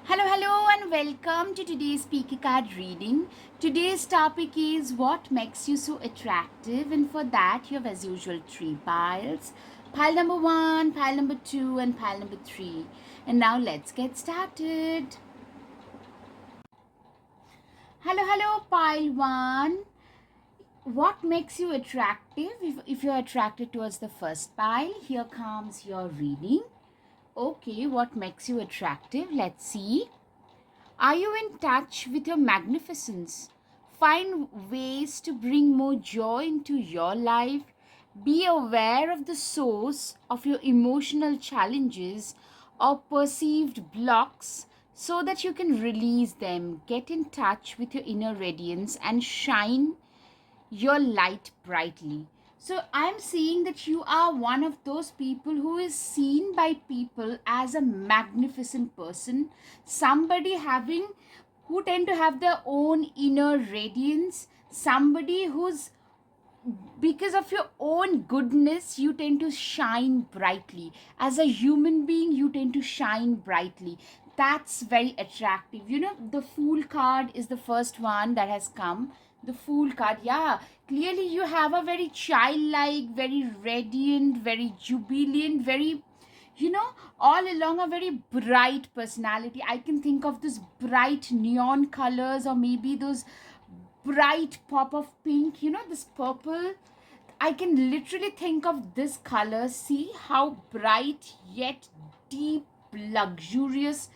Hello, and welcome to today's speaker card reading. Today's topic is what makes you so attractive, and for that, you have as usual three piles: pile number one, pile number two, and pile number three. And now let's get started. Hello, pile one. What makes you attractive? If you're attracted towards the first pile, here comes your reading. Okay, what makes you attractive? Let's see. Are you in touch with your magnificence? Find ways to bring more joy into your life. Be aware of the source of your emotional challenges or perceived blocks so that you can release them. Get in touch with your inner radiance and shine your light brightly. So I'm seeing that you are one of those people who is seen by people as a magnificent person, somebody having who tend to have their own inner radiance, somebody who's because of your own goodness you tend to shine brightly. As a human being you tend to shine brightly. That's very attractive. The Fool card is the first one that has come. The Fool card, yeah, clearly you have a very childlike, very radiant, very jubilant, very, all along a very bright personality. I can think of this bright neon colors, or maybe those bright pop of pink, this purple. I can literally think of this color. See how bright yet deep, luxurious,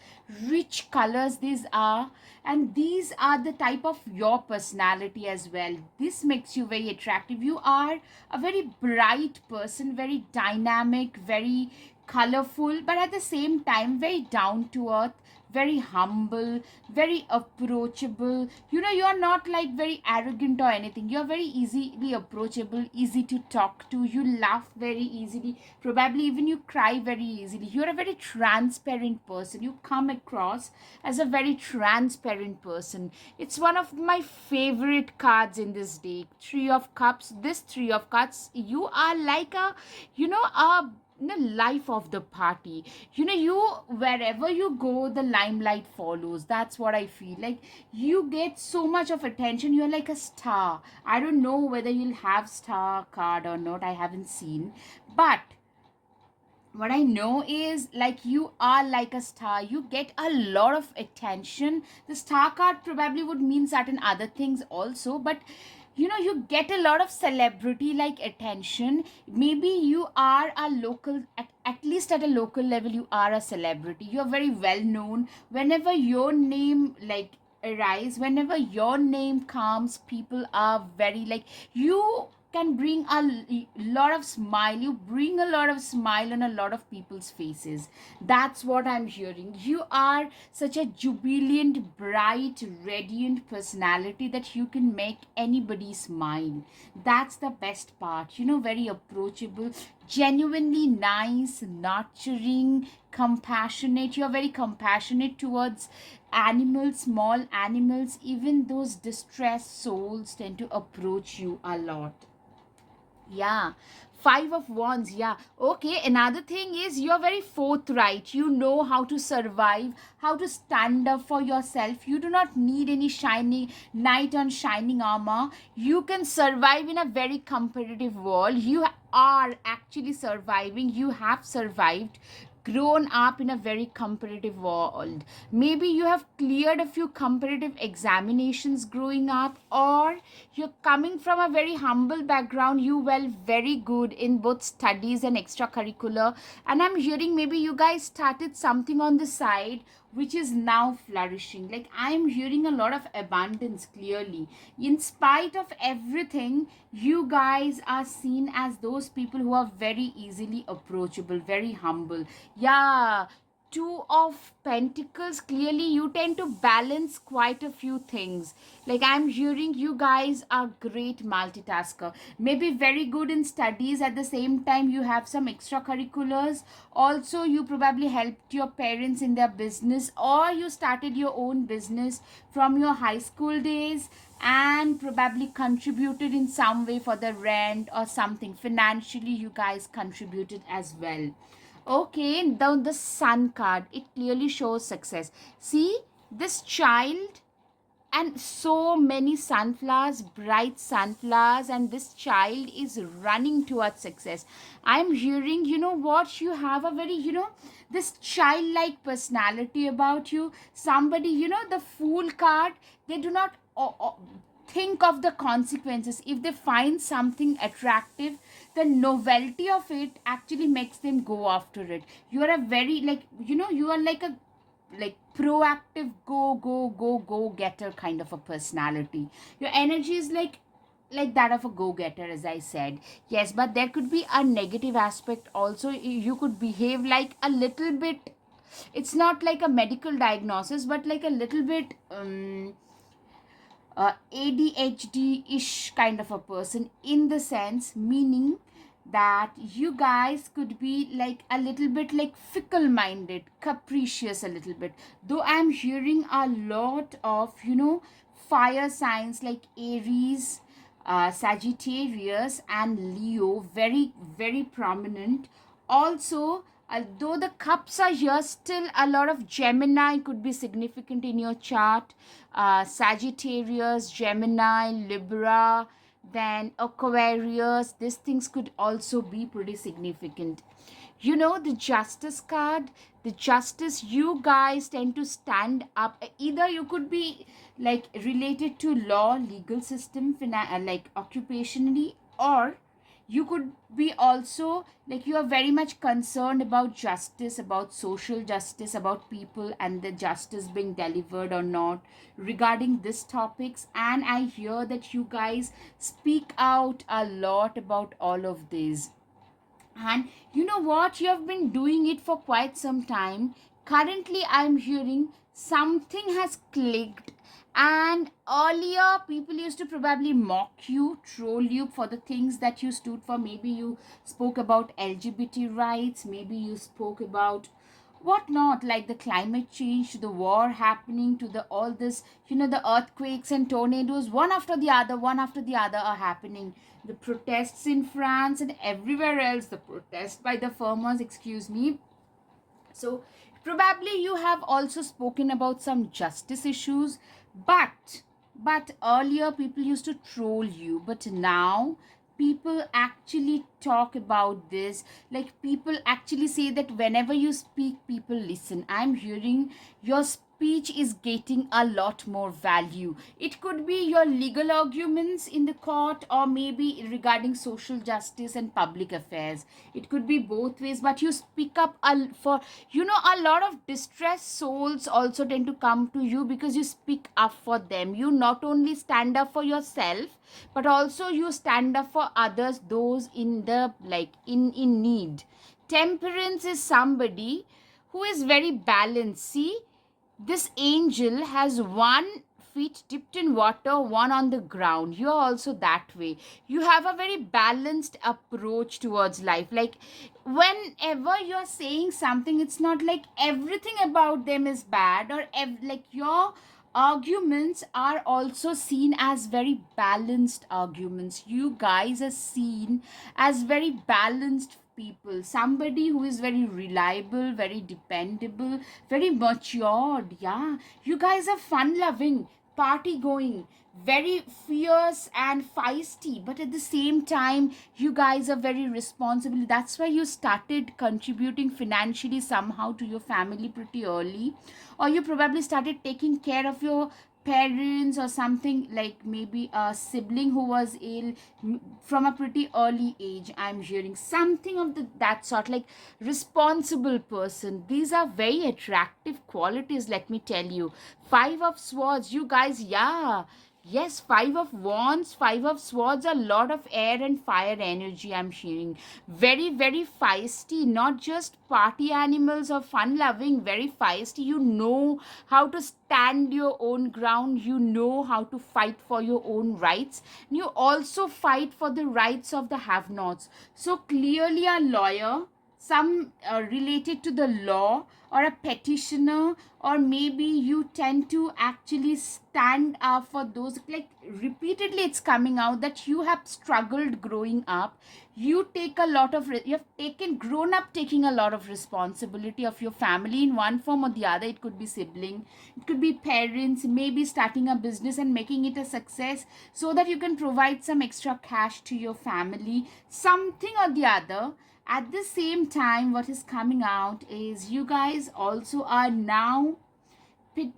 rich colors these are. And these are the type of your personality as well. This makes you very attractive. You are a very bright person, very dynamic, very colorful, but at the same time very down to earth, very humble, very approachable. You're not like very arrogant or anything. You're very easily approachable, easy to talk to. You laugh very easily, probably even you cry very easily. You're a very transparent person. You come across as a very transparent person. It's one of my favorite cards in this deck. Three of Cups. This Three of Cups, you are like a the life of the party. You, wherever you go, the limelight follows. That's what I feel like. You get so much of attention. You're like a star. I don't know whether you'll have star card or not, I haven't seen, but what I know is like you are like a star. You get a lot of attention. The star card probably would mean certain other things also, but you get a lot of celebrity like attention. Maybe you are a local, at least at a local level, you are a celebrity. You're very well known. Whenever your name like arise, whenever your name comes, people are very like you can bring a lot of smile. You bring a lot of smile on a lot of people's faces. That's what I'm hearing. You are such a jubilant, bright, radiant personality that you can make anybody smile. That's the best part. Very approachable, genuinely nice, nurturing, compassionate. You're very compassionate towards animals, small animals. Even those distressed souls tend to approach you a lot. Yeah, Five of Wands. Yeah. Okay. Another thing is you're very forthright. You know how to survive, how to stand up for yourself. You do not need any shiny knight on shining armor. You can survive in a very competitive world. You are actually surviving. You have survived, grown up in a very competitive world. Maybe you have cleared a few competitive examinations growing up, or you're coming from a very humble background. You were very good in both studies and extracurricular. And I'm hearing maybe you guys started something on the side which is now flourishing. Like I'm hearing a lot of abundance clearly. In spite of everything, you guys are seen as those people who are very easily approachable, very humble. Yeah, Two of Pentacles, clearly you tend to balance quite a few things. Like I'm hearing you guys are great multitasker, maybe very good in studies, at the same time you have some extracurriculars. Also you probably helped your parents in their business, or you started your own business from your high school days and probably contributed in some way for the rent or something. Financially you guys contributed as well. Okay, the sun card, it clearly shows success. See, this child and so many sunflowers, bright sunflowers, and this child is running towards success. I'm hearing, you know what, you have a very, this childlike personality about you. Somebody, the fool card, they do not think of the consequences. If they find something attractive, the novelty of it actually makes them go after it. You are a very, like, you are like a, like, proactive, go getter kind of a personality. Your energy is like that of a go getter, as I said. Yes, but there could be a negative aspect also. You could behave like a little bit, it's not like a medical diagnosis, but like a little bit ADHD ish kind of a person, in the sense, meaning that you guys could be like a little bit like fickle minded, capricious a little bit. Though I'm hearing a lot of, fire signs like Aries, Sagittarius, and Leo, very, very prominent. Also, although the cups are here, still a lot of Gemini could be significant in your chart. Sagittarius, Gemini, Libra, then Aquarius, these things could also be pretty significant. The Justice card, the Justice, you guys tend to stand up. Either you could be like related to law, legal system, like occupationally, or you could be also like you are very much concerned about justice, about social justice, about people and the justice being delivered or not regarding these topics. And I hear that you guys speak out a lot about all of these. And you know what? You have been doing it for quite some time. Currently, I'm hearing something has clicked. And earlier, people used to probably mock you, troll you for the things that you stood for. Maybe you spoke about LGBT rights, maybe you spoke about whatnot, like the climate change, to the war happening, to the all this, the earthquakes and tornadoes, one after the other are happening. The protests in France and everywhere else, the protest by the farmers, excuse me. So probably you have also spoken about some justice issues, but earlier people used to troll you, but now people actually talk about this. Like, people actually say that whenever you speak, people listen. I'm hearing your speech is getting a lot more value. It could be your legal arguments in the court, or maybe regarding social justice and public affairs. It could be both ways, but you speak up for, a lot of distressed souls also tend to come to you because you speak up for them. You not only stand up for yourself, but also you stand up for others, those in the, like, in need. Temperance is somebody who is very balanced. See, this angel has 1 feet dipped in water, one on the ground. You're also that way. You have a very balanced approach towards life. Like, whenever you're saying something, it's not like everything about them is bad, or like your arguments are also seen as very balanced arguments. You guys are seen as very balanced people, somebody who is very reliable, very dependable, very matured. Yeah, you guys are fun loving, party going, very fierce and feisty, but at the same time you guys are very responsible. That's why you started contributing financially somehow to your family pretty early, or you probably started taking care of your parents or something, like maybe a sibling who was ill, from a pretty early age. I'm hearing something of that sort, like responsible person. These are very attractive qualities, let me tell you. 5 of swords, you guys, yeah. Yes, 5 of wands, 5 of swords, a lot of air and fire energy I'm hearing. Very, very feisty, not just party animals or fun loving, very feisty. You know how to stand your own ground, you know how to fight for your own rights. You also fight for the rights of the have nots. So clearly, a lawyer, some related to the law, or a petitioner, or maybe you tend to actually stand up for those, like repeatedly it's coming out that you have struggled growing up. You take a lot of you have taken grown up taking a lot of responsibility of your family in one form or the other. It could be sibling, it could be parents, maybe starting a business and making it a success so that you can provide some extra cash to your family, something or the other. At the same time, what is coming out is you guys also are now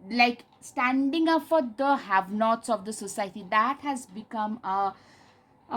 like standing up for the have nots of the society. That has become a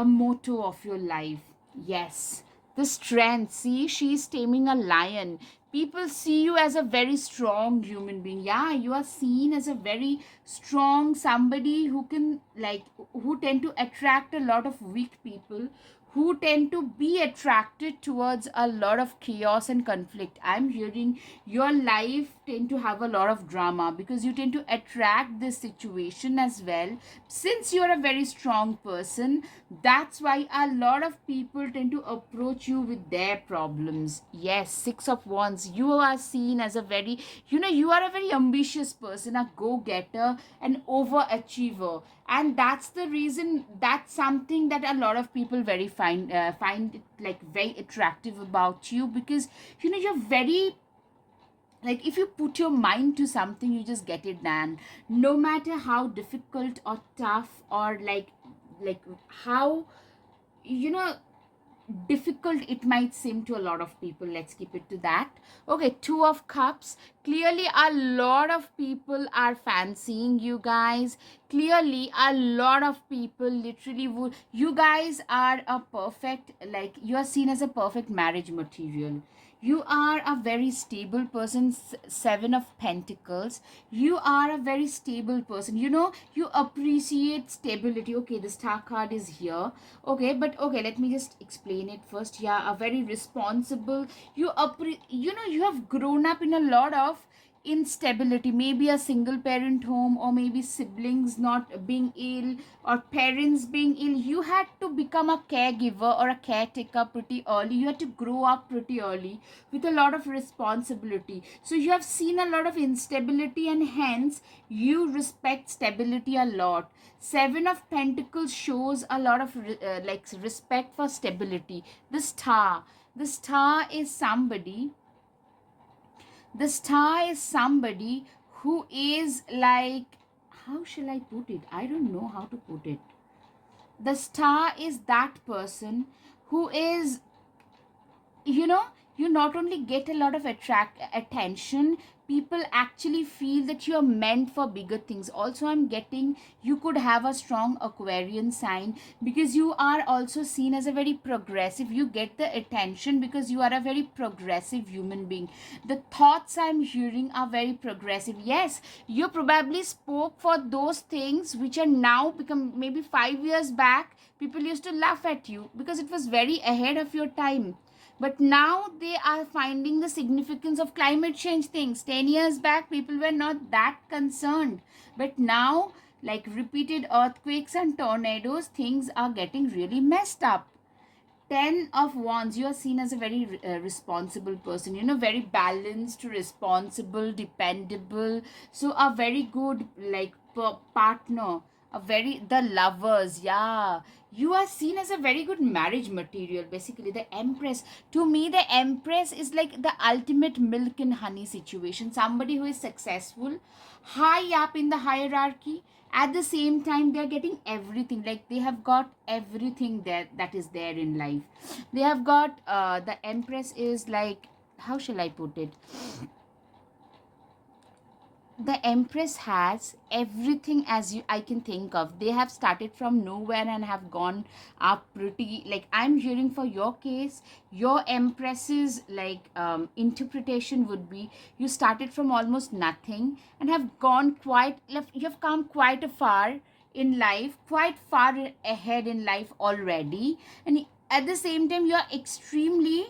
motto of your life. Yes, the strength. See, she's taming a lion. People see you as a very strong human being. Yeah, you are seen as a very strong somebody who can, like, who tend to attract a lot of weak people, who tend to be attracted towards a lot of chaos and conflict. I'm hearing your life tend to have a lot of drama because you tend to attract this situation as well. Since you're a very strong person, that's why a lot of people tend to approach you with their problems. Yes, Six of Wands. You are seen as a very, you are a very ambitious person, a go-getter, an overachiever. And that's the reason, that's something that a lot of people very find it like very attractive about you, because you're very, like, if you put your mind to something, you just get it done, no matter how difficult or tough, or like how, you know difficult it might seem to a lot of people. Let's keep it to that. Okay, Two of Cups. Clearly a lot of people are fancying you guys. Clearly a lot of people literally would, you guys are a perfect, like, you are seen as a perfect marriage material. You are a very stable person. Seven of Pentacles. You are a very stable person. You appreciate stability. Okay, the Star card is here. Okay, but okay, let me just explain it first. Yeah, a very responsible, you have grown up in a lot of instability, maybe a single parent home, or maybe siblings not being ill, or parents being ill. You had to become a caregiver or a caretaker pretty early. You had to grow up pretty early with a lot of responsibility. So you have seen a lot of instability, and hence you respect stability a lot. Seven of Pentacles shows a lot of like respect for stability. The star is somebody, the star is somebody who is like, how shall I put it? I don't know how to put it. The star is that person who is, you know you not only get a lot of attract attention, people actually feel that you're meant for bigger things. Also, I'm getting you could have a strong Aquarian sign, because you are also seen as a very progressive. You get the attention because you are a very progressive human being. The thoughts I'm hearing are very progressive. Yes, you probably spoke for those things which are now become, maybe 5 years back people used to laugh at you because it was very ahead of your time. But now they are finding the significance of climate change things. 10 years back, people were not that concerned. But now, like repeated earthquakes and tornadoes, things are getting really messed up. 10 of Wands, you are seen as a very responsible person, very balanced, responsible, dependable. So, a very good, like, partner, a very, the lovers, yeah. You are seen as a very good marriage material. Basically, the Empress, to me, the Empress is like the ultimate milk and honey situation. Somebody who is successful, high up in the hierarchy, at the same time they're getting everything, like they have got everything there that is there in life. They have got the Empress is like, how shall I put it, the Empress has everything as I can think of. They have started from nowhere and have gone up pretty, like, I'm hearing for your case, your Empress's like interpretation would be, you started from almost nothing and have gone quite left, you have come quite a far in life, quite far ahead in life already. And at the same time, you are extremely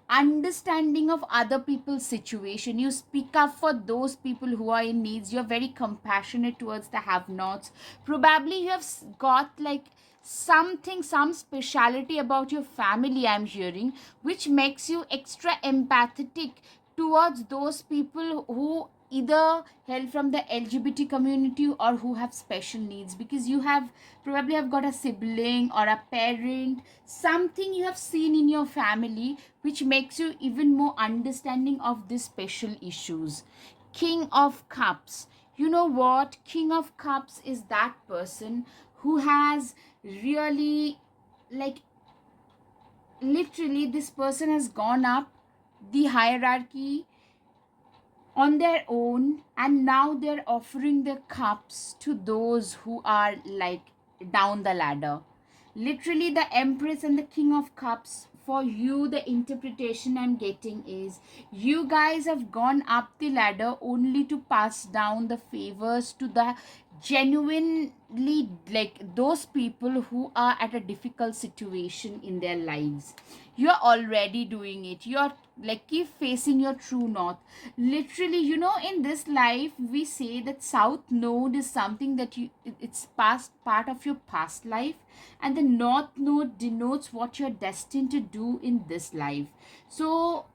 understanding of other people's situation. You speak up for those people who are in needs. You're very compassionate towards the have nots. Probably you have got like something, some speciality about your family, I'm hearing, which makes you extra empathetic towards those people who either hail from the LGBT community or who have special needs, because you have probably have got a sibling or a parent, something you have seen in your family which makes you even more understanding of these special issues. King of Cups. You know what? King of Cups is that person who has really, like, literally, this person has gone up the hierarchy on their own, and now they're offering their cups to those who are like down the ladder. Literally, the Empress and the King of Cups, for you, the interpretation I'm getting is you guys have gone up the ladder only to pass down the favors to the genuinely, like, those people who are at a difficult situation in their lives. You're already doing it. You're like, keep facing your true north. Literally, in this life we say that south node is something that it's past part of your past life, and the north node denotes what you're destined to do in this life. So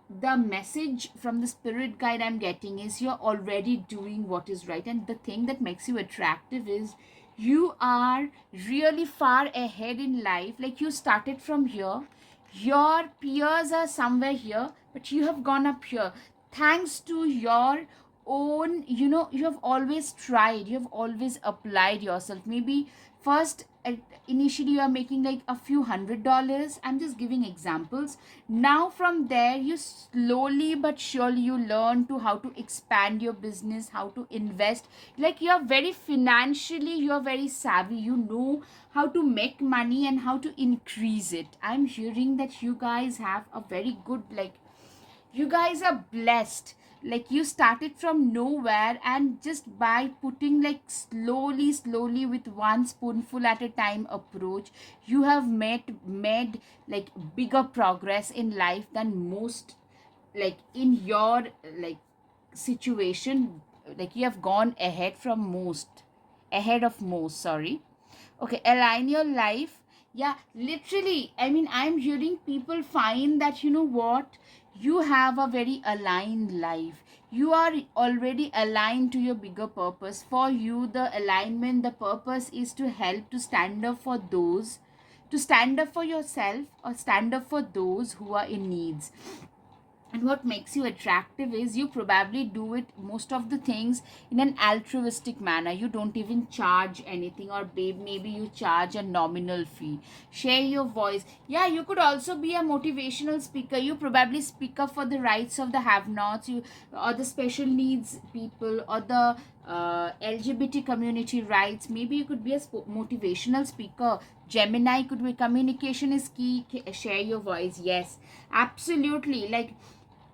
the message from the spirit guide I'm getting is you're already doing what is right, and the thing that makes you attractive is you are really far ahead in life. Like, you started from here, your peers are somewhere here, but you have gone up here thanks to your own, you have always tried, you have always applied yourself. Maybe first, initially you are making like a few $100, I'm just giving examples. Now from there, you slowly but surely you learn to how to expand your business, how to invest. Like, you're very financially, you're very savvy, you know how to make money and how to increase it. I'm hearing that you guys have a very good, like, you guys are blessed. Like, you started from nowhere, and just by putting, like, slowly with one spoonful at a time approach, you have made like bigger progress in life than most, like, in your, like, situation. Like, you have gone ahead of most, sorry. Okay, align your life. Yeah, literally, I mean, I'm hearing people find that, you know what, you have a very aligned life. You are already aligned to your bigger purpose. For you, the alignment, the purpose is to help, to stand up for those, to stand up for yourself, or stand up for those who are in needs. And what makes you attractive is you probably do it, most of the things, in an altruistic manner. You don't even charge anything, or babe, maybe you charge a nominal fee. Share your voice. Yeah, you could also be a motivational speaker. You probably speak up for the rights of the have nots, you, or the special needs people, or the LGBT community rights. Maybe you could be a motivational speaker. Gemini could be communication is key. Share your voice. Yes, absolutely. Like,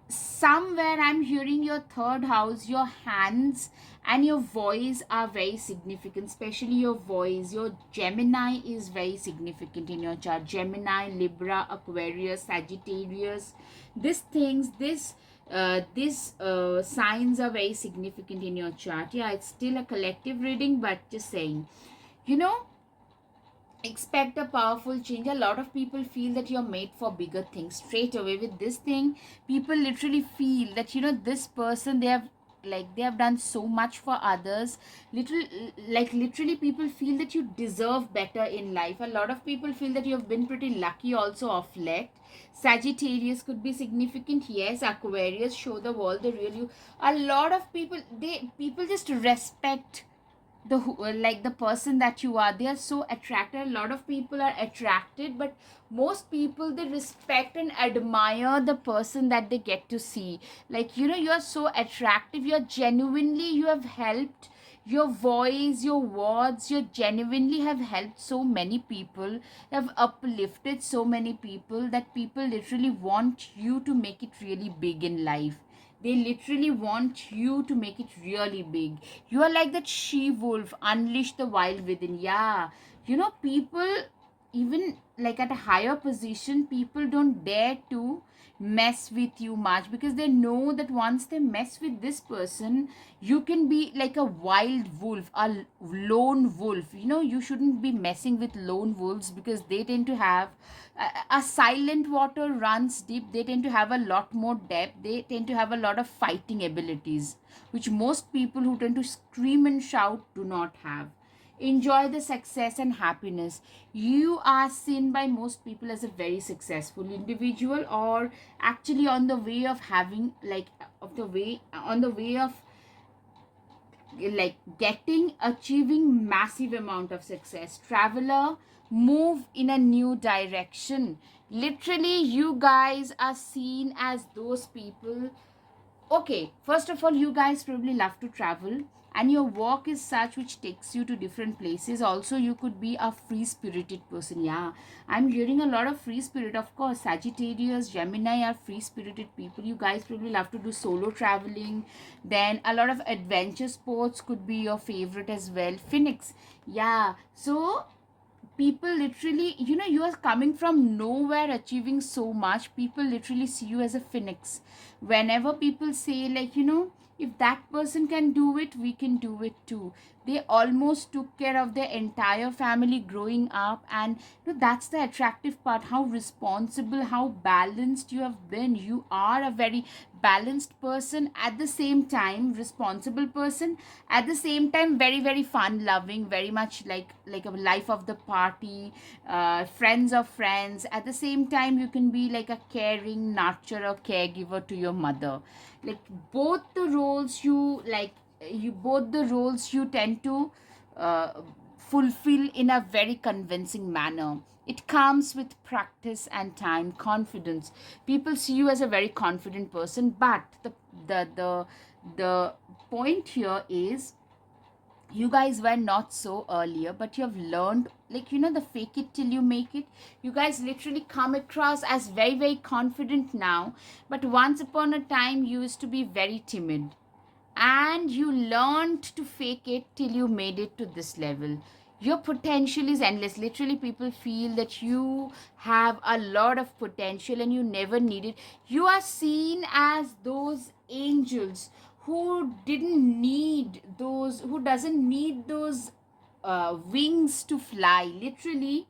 somewhere I'm hearing your third house, your hands and your voice are very significant, especially your voice. Your Gemini is very significant in your chart. Gemini, Libra, Aquarius, Sagittarius, these things, these signs are very significant in your chart. Yeah, it's still a collective reading, but just saying, you know expect a powerful change. A lot of people feel that you're made for bigger things. Straight away with this thing, people literally feel that, this person, they have done so much for others. Literally people feel that you deserve better in life. A lot of people feel that you've been pretty lucky also of late. Sagittarius could be significant. Yes, Aquarius, show the world the real you. A lot of people just respect like the person that you are. They are so attracted. A lot of people are attracted, but most people, they respect and admire the person that they get to see. Like, you are so attractive. You're genuinely, you have helped, your voice, your words, you genuinely have helped so many people, have uplifted so many people, that people literally want you to make it really big in life. They literally want you to make it really big. You are like that she wolf, unleash the wild within. Yeah, people, even like at a higher position, people don't dare to mess with you much, because they know that once they mess with this person, you can be like a wild wolf, a lone wolf. You shouldn't be messing with lone wolves, because they tend to have a silent water runs deep. They tend to have a lot more depth. They tend to have a lot of fighting abilities, which most people who tend to scream and shout do not have. Enjoy the success and happiness. You are seen by most people as a very successful individual, or actually on the way of having like of the way on the way of like getting achieving massive amount of success. Traveler, move in a new direction. Literally, you guys are seen as those people. Okay, first of all, you guys probably love to travel, and your work is such which takes you to different places. Also, you could be a free spirited person. Yeah, I'm hearing a lot of free spirit. Of course, Sagittarius, Gemini are free spirited people. You guys probably love to do solo traveling. Then a lot of adventure sports could be your favorite as well. Phoenix, yeah. So people literally, you are coming from nowhere achieving so much. People literally see you as a phoenix. Whenever people say, like, if that person can do it, we can do it too. They almost took care of their entire family growing up. And that's the attractive part, how responsible, how balanced you have been. You are a very balanced person, at the same time responsible person, at the same time very very fun loving, very much like a life of the party, friends of friends. At the same time, you can be like a caring nurturer, caregiver to your mother. Like both the roles you like you both the roles you tend to uh, fulfill in a very convincing manner. It comes with practice and time. Confidence, people see you as a very confident person, but the point here is, you guys were not so earlier, but you have learned, like, the fake it till you make it. You guys literally come across as very very confident now, but once upon a time you used to be very timid, and you learned to fake it till you made it to this level. Your potential is endless. Literally, people feel that you have a lot of potential and you never need it. You are seen as those angels who doesn't need those wings to fly. Literally,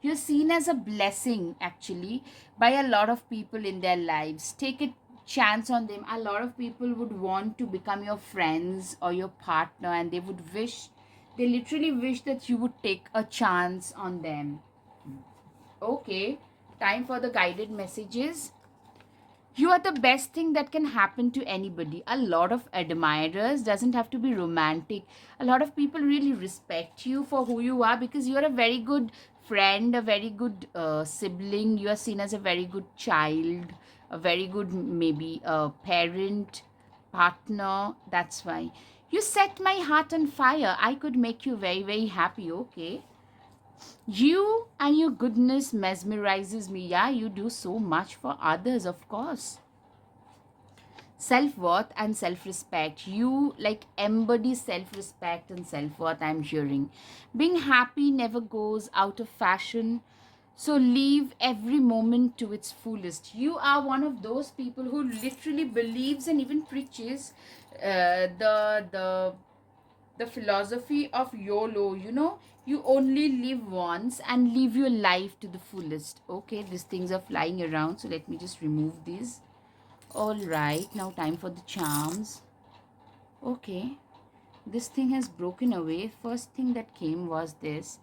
you're seen as a blessing actually by a lot of people in their lives. Take a chance on them. A lot of people would want to become your friends or your partner, and they literally wish that you would take a chance on them. Okay, time for the guided messages. You are the best thing that can happen to anybody. A lot of admirers, doesn't have to be romantic. A lot of people really respect you for who you are, because you are a very good friend, a very good sibling. You are seen as a very good child, a very good maybe parent, partner. That's why you set my heart on fire. I could make you very very happy. Okay, you and your goodness mesmerizes me. Yeah, you do so much for others, of course. Self-worth and self-respect, you like embody self-respect and self-worth. I'm hearing being happy never goes out of fashion, so leave every moment to its fullest. You are one of those people who literally believes and even preaches the philosophy of YOLO. You only live once, and live your life to the fullest. Okay, these things are flying around, so let me just remove these. All right, now time for the charms. Okay, this thing has broken away. First thing that came was this.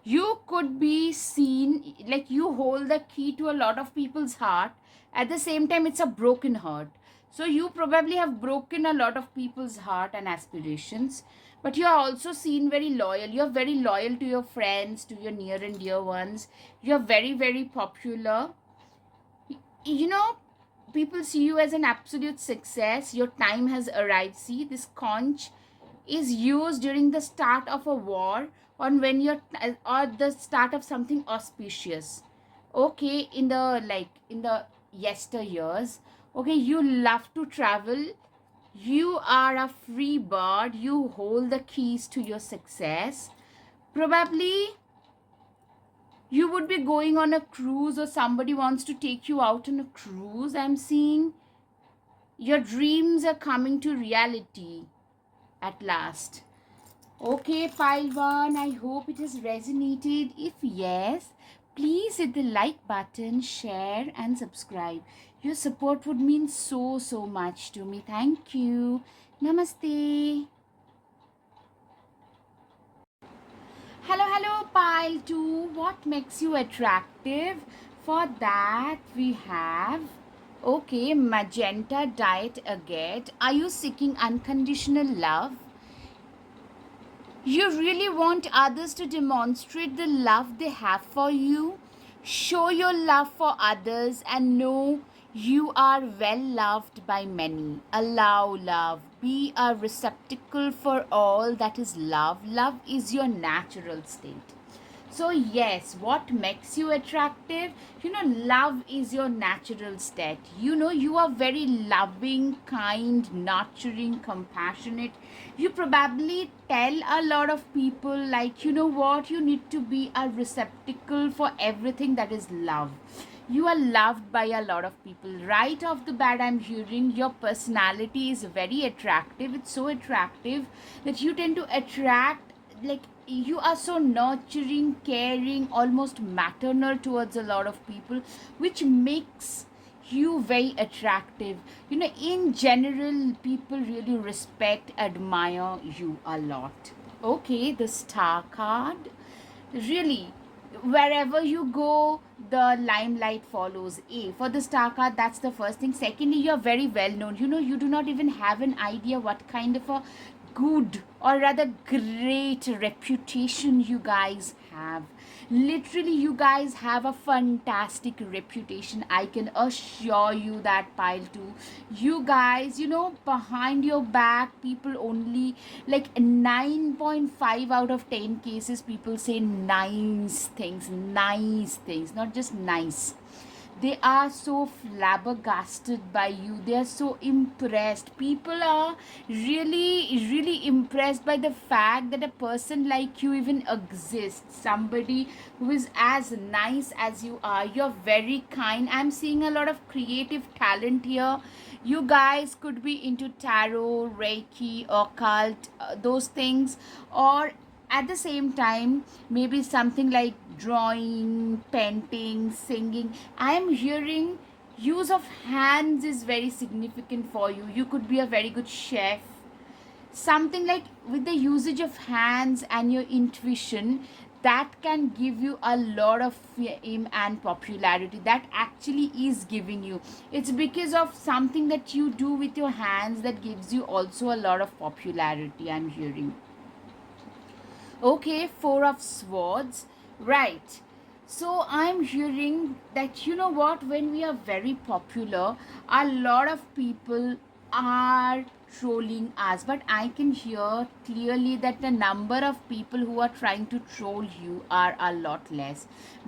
You could be seen like you hold the key to a lot of people's heart. At the same time, it's a broken heart. So you probably have broken a lot of people's heart and aspirations. But you are also seen very loyal. You are very loyal to your friends, to your near and dear ones. You are very, very popular. You know, people see you as an absolute success. Your time has arrived. See, this conch is used during the start of a war, or the start of something auspicious. Okay, in the yesteryears. Okay, you love to travel. You are a free bird. You hold the keys to your success. Probably You would be going on a cruise, or somebody wants to take you out on a cruise. I'm seeing your dreams are coming to reality at last. Okay, pile one, I hope it has resonated. If yes, please hit the like button, share, and subscribe. Your support would mean so, so much to me. Thank you. Namaste. Hello, hello, pile two. What makes you attractive? For that, we have. Okay, magenta diet agate. Are you seeking unconditional love? You really want others to demonstrate the love they have for you? Show your love for others and know you are well loved by many. Allow love. Be a receptacle for all that is love. Love is your natural state. So, yes, what makes you attractive? Love is your natural state. You are very loving, kind, nurturing, compassionate. You probably tell a lot of people, like, what? You need to be a receptacle for everything that is love. You are loved by a lot of people. Right off the bat, I'm hearing your personality is very attractive. It's so attractive that you tend to attract, like, you are so nurturing, caring, almost maternal towards a lot of people, which makes you very attractive. In general, people really respect, admire you a lot. Okay, the star card. Really, wherever you go, the limelight follows. For the star card, that's the first thing. Secondly, you're very well known. You do not even have an idea what kind of a good, or rather great reputation you guys have. Literally, you guys have a fantastic reputation. I can assure you that, pile 2. You guys, behind your back, people only, like 9.5 out of 10 cases, people say nice things, not just nice. They are so flabbergasted by you. They are so impressed. People are really impressed by the fact that a person like you even exists. Somebody who is as nice as you are. You're very kind. I'm seeing a lot of creative talent here. You guys could be into tarot, reiki, occult, those things, or at the same time, maybe something like drawing, painting, singing. I am hearing use of hands is very significant for you. You could be a very good chef. Something like, with the usage of hands and your intuition, that can give you a lot of fame and popularity. That actually is giving you. It's because of something that you do with your hands that gives you also a lot of popularity, I'm hearing. Okay, Four of Swords. Right. So I'm hearing that, what, when we are very popular, a lot of people are trolling us, but I can hear clearly that the number of people who are trying to troll you are a lot less,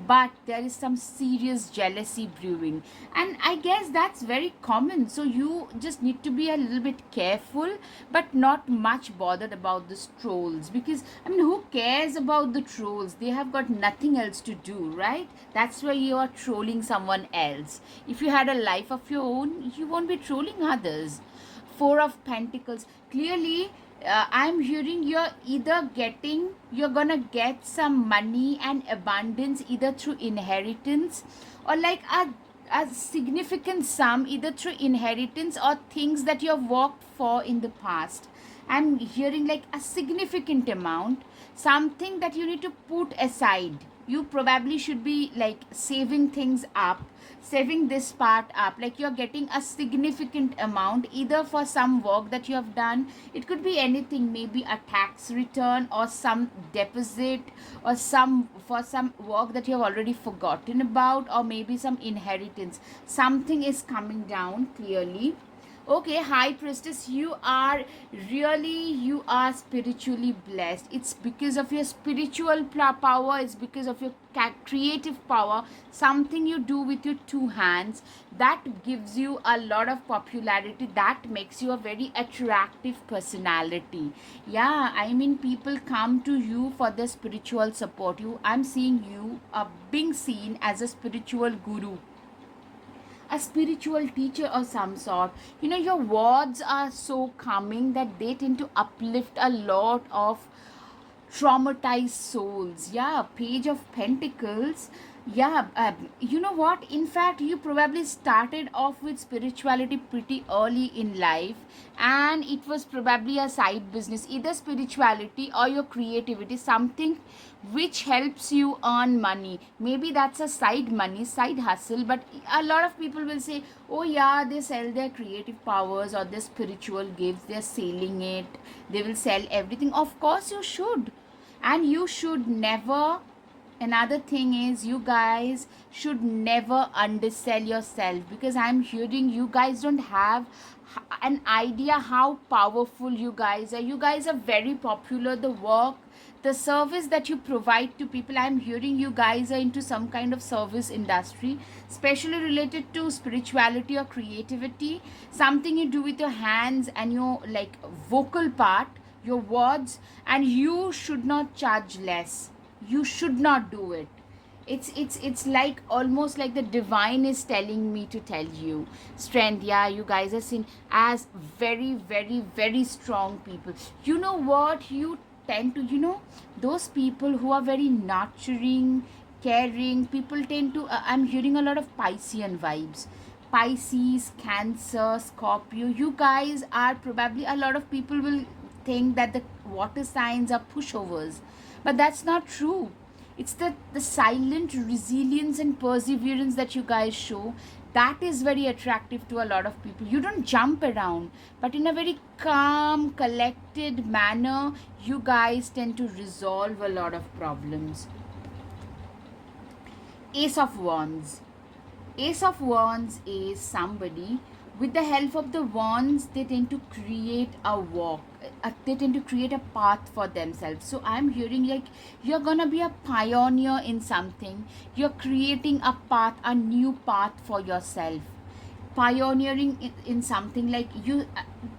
but there is some serious jealousy brewing, and I guess that's very common. So you just need to be a little bit careful, but not much bothered about the trolls, because who cares about the trolls? They have got nothing else to do, right? That's why you are trolling someone else. If you had a life of your own, you won't be trolling others. Four of Pentacles. Clearly, I'm hearing you're gonna get some money and abundance, either through inheritance, or like a significant sum, either through inheritance or things that you have worked for in the past. I'm hearing like a significant amount, something that you need to put aside. You probably should be like saving things up, saving this part up, like you're getting a significant amount, either for some work that you have done. It could be anything, maybe a tax return or some deposit, or some for some work that you have already forgotten about, or maybe some inheritance. Something is coming down clearly. Okay, high priestess, you are spiritually blessed. It's because of your spiritual power, it's because of your creative power, something you do with your two hands that gives you a lot of popularity, that makes you a very attractive personality. Yeah, I mean, people come to you for the spiritual support. I'm seeing you being seen as a spiritual guru, a spiritual teacher or some sort. Your words are so calming that they tend to uplift a lot of traumatized souls. Yeah, Page of Pentacles. Yeah, you know what? In fact, you probably started off with spirituality pretty early in life, and it was probably a side business, either spirituality or your creativity, something which helps you earn money. Maybe that's a side money, side hustle, but a lot of people will say, oh, yeah, they sell their creative powers or their spiritual gifts, they're selling it, they will sell everything. Of course, you should. And you should never, another thing is, you guys should never undersell yourself, because I'm hearing you guys don't have an idea how powerful you guys are. You guys are very popular. The work, the service that you provide to people, I'm hearing you guys are into some kind of service industry, especially related to spirituality or creativity, something you do with your hands and your like vocal part, your words. And you should not charge less. You should not do it. It's like almost like the divine is telling me to tell you. Strength. Yeah, you guys are seen as very, very, very strong people. You know what? You tend to, those people who are very nurturing, caring people tend to, I'm hearing a lot of Piscean vibes. Pisces, Cancer, Scorpio. You guys are probably, a lot of people will think that the water signs are pushovers, but that's not true. It's the silent resilience and perseverance that you guys show, that is very attractive to a lot of people. You don't jump around, but in a very calm, collected manner, you guys tend to resolve a lot of problems. Ace of Wands. Ace of Wands is somebody, with the help of the wands, they tend to create a walk, they tend to create a path for themselves. So I'm hearing like you're gonna be a pioneer in something, you're creating a path, a new path for yourself, pioneering in something. Like you,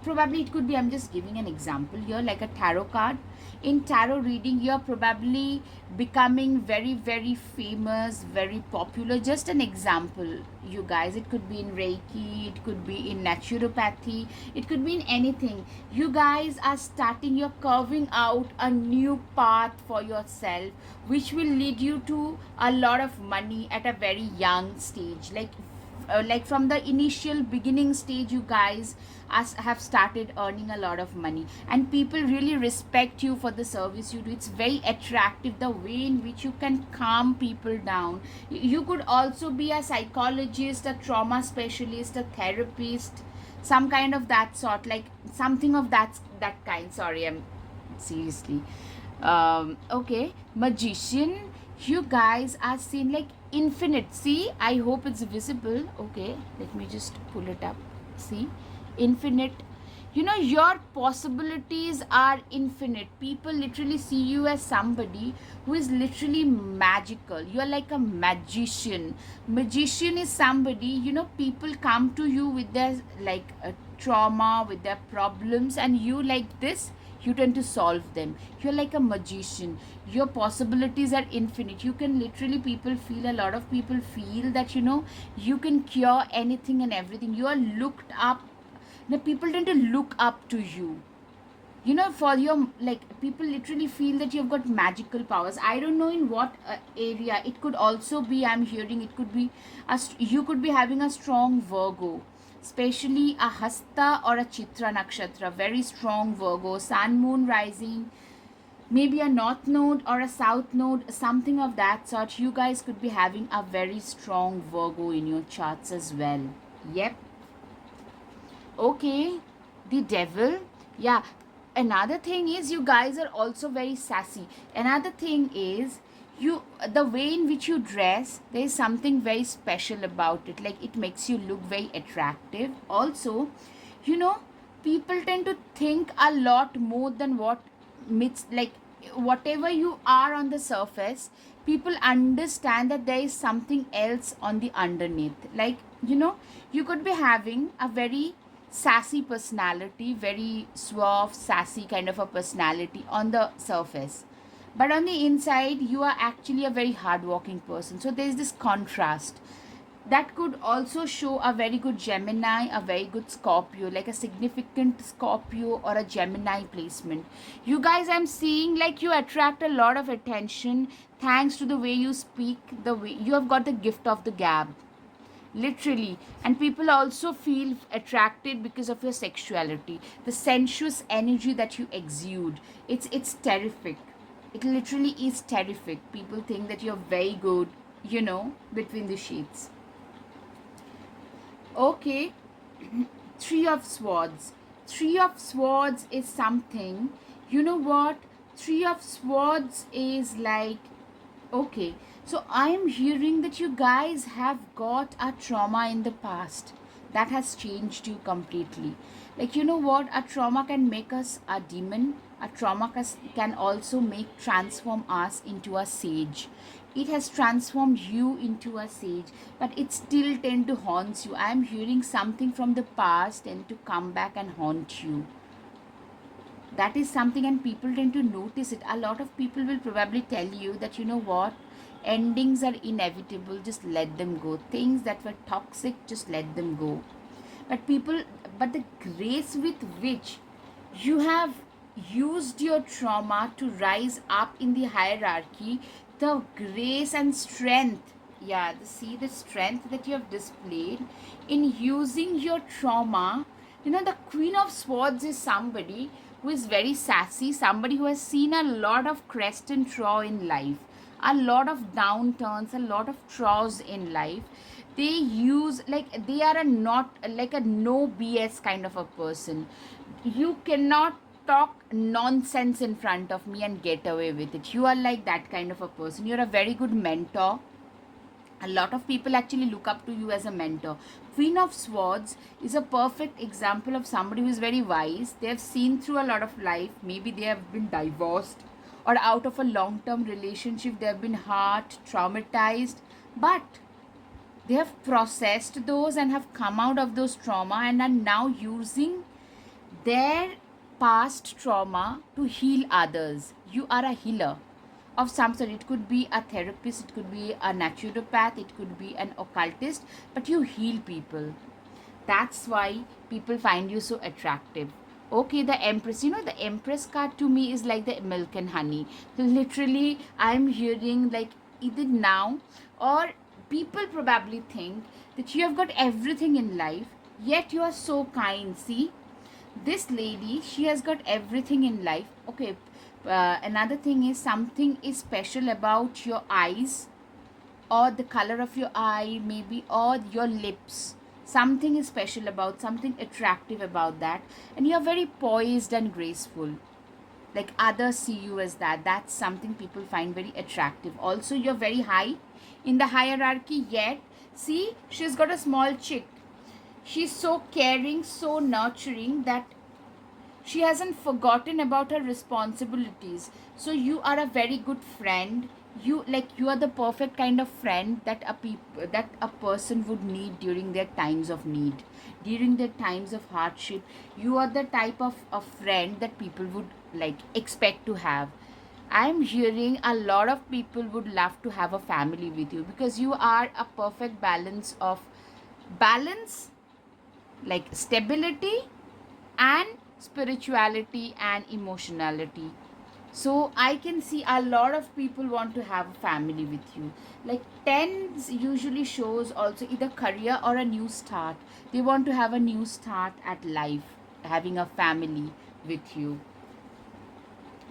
probably it could be, I'm just giving an example here, like a tarot card. In tarot reading, you're probably becoming very, very famous, very popular. Just an example, you guys. It could be in Reiki, it could be in naturopathy, it could be in anything. You guys are starting, you're curving out a new path for yourself, which will lead you to a lot of money at a very young stage. Like from the initial beginning stage, you guys have started earning a lot of money, and people really respect you for the service you do. It's very attractive, the way in which you can calm people down. You could also be a psychologist, a trauma specialist, a therapist, some kind of that sort, like something of that kind. Sorry, I'm seriously. Okay, magician. You guys are seen like infinite. See, I hope it's visible. Okay, let me just pull it up. See, infinite. Your possibilities are infinite. People literally see you as somebody who is literally magical. You're like a magician. Magician is somebody, people come to you with their like trauma, with their problems, and you, like this, you tend to solve them. You're like a magician. Your possibilities are infinite. You can literally, people feel, a lot of people feel that, you can cure anything and everything. You are looked up. Now people tend to look up to you, for your, like, people literally feel that you've got magical powers. I don't know in what area. It could also be, I'm hearing, it could be you could be having a strong Virgo, especially a Hasta or a Chitra nakshatra, very strong Virgo, sun, moon, rising, maybe a north node or a south node, something of that sort. You guys could be having a very strong Virgo in your charts as well. Yep. Okay, the devil. Yeah, another thing is, you guys are also very sassy. Another thing is, the way in which you dress, there is something very special about it. Like, it makes you look very attractive. Also, you know, people tend to think a lot more than what meets, like whatever you are on the surface, people understand that there is something else on the underneath. Like, you know, you could be having a very sassy personality, very suave sassy kind of a personality on the surface, but on the inside you are actually a very hardworking person. So there is this contrast that could also show a very good Gemini, a very good Scorpio, like a significant Scorpio or a Gemini placement. You guys, I'm seeing like you attract a lot of attention thanks to the way you speak, the way you have got the gift of the gab, literally. And people also feel attracted because of your sexuality, the sensuous energy that you exude. It's terrific. It literally is terrific. People think that you're very good, you know, between the sheets. Okay, Three of Swords. Three of Swords is something, you know what? Three of Swords is like, okay, so I am hearing that you guys have got a trauma in the past that has changed you completely. Like, you know what? A trauma can make us a demon. A trauma can also make transform us into a sage. It has transformed you into a sage, but it still tend to haunt you. I am hearing something from the past tend to come back and haunt you. That is something, and people tend to notice it. A lot of people will probably tell you that, you know what, endings are inevitable, just let them go. Things that were toxic, just let them go. But the grace with which you have used your trauma to rise up in the hierarchy, the grace and strength, yeah, see the strength that you have displayed in using your trauma. You know, the Queen of Swords is somebody who is very sassy, somebody who has seen a lot of crest and trough in life, a lot of downturns, a lot of troughs in life. They use, like, they are a not like a no BS kind of a person. You cannot talk nonsense in front of me and get away with it. You are like that kind of a person. You're a very good mentor. A lot of people actually look up to you as a mentor. Queen of Swords is a perfect example of somebody who is very wise. They have seen through a lot of life. Maybe they have been divorced or out of a long term relationship. They have been hurt, traumatized, but they have processed those and have come out of those trauma and are now using their past trauma to heal others. You are a healer of some sort. It could be a therapist, it could be a naturopath, it could be an occultist, but you heal people. That's why people find you so attractive. Okay, the Empress, you know, the Empress card to me is like the milk and honey. Literally, I'm hearing like either now, or people probably think that you have got everything in life, yet you are so kind. See, this lady, she has got everything in life. Okay, another thing is, something is special about your eyes, or the color of your eye maybe, or your lips. Something is special about, something attractive about that, and you're very poised and graceful. Like, others see you as that. That's something people find very attractive. Also, you're very high in the hierarchy, yet see, she's got a small chick. She's so caring, so nurturing, that she hasn't forgotten about her responsibilities. So you are a very good friend. You are the perfect kind of friend that a person would need during their times of need, during their times of hardship. You are the type of a friend that people would like expect to have. I'm hearing a lot of people would love to have a family with you, because you are a perfect balance, like stability and spirituality and emotionality. So I can see a lot of people want to have a family with you. Like, tens usually shows also either career or a new start. They want to have a new start at life, having a family with you.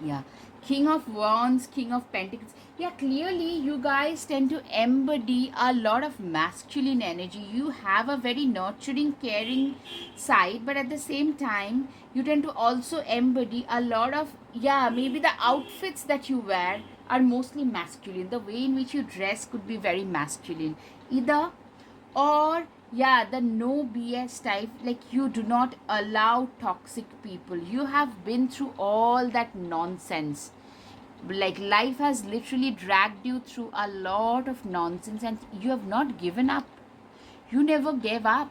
Yeah. King of Wands, King of Pentacles. Yeah, clearly you guys tend to embody a lot of masculine energy. You have a very nurturing, caring side, but at the same time, you tend to also embody a lot of, yeah, maybe the outfits that you wear are mostly masculine. The way in which you dress could be very masculine. Either, or Yeah, the no BS type, like you do not allow toxic people. You have been through all that nonsense. Like life has literally dragged you through a lot of nonsense and you have not given up. You never gave up.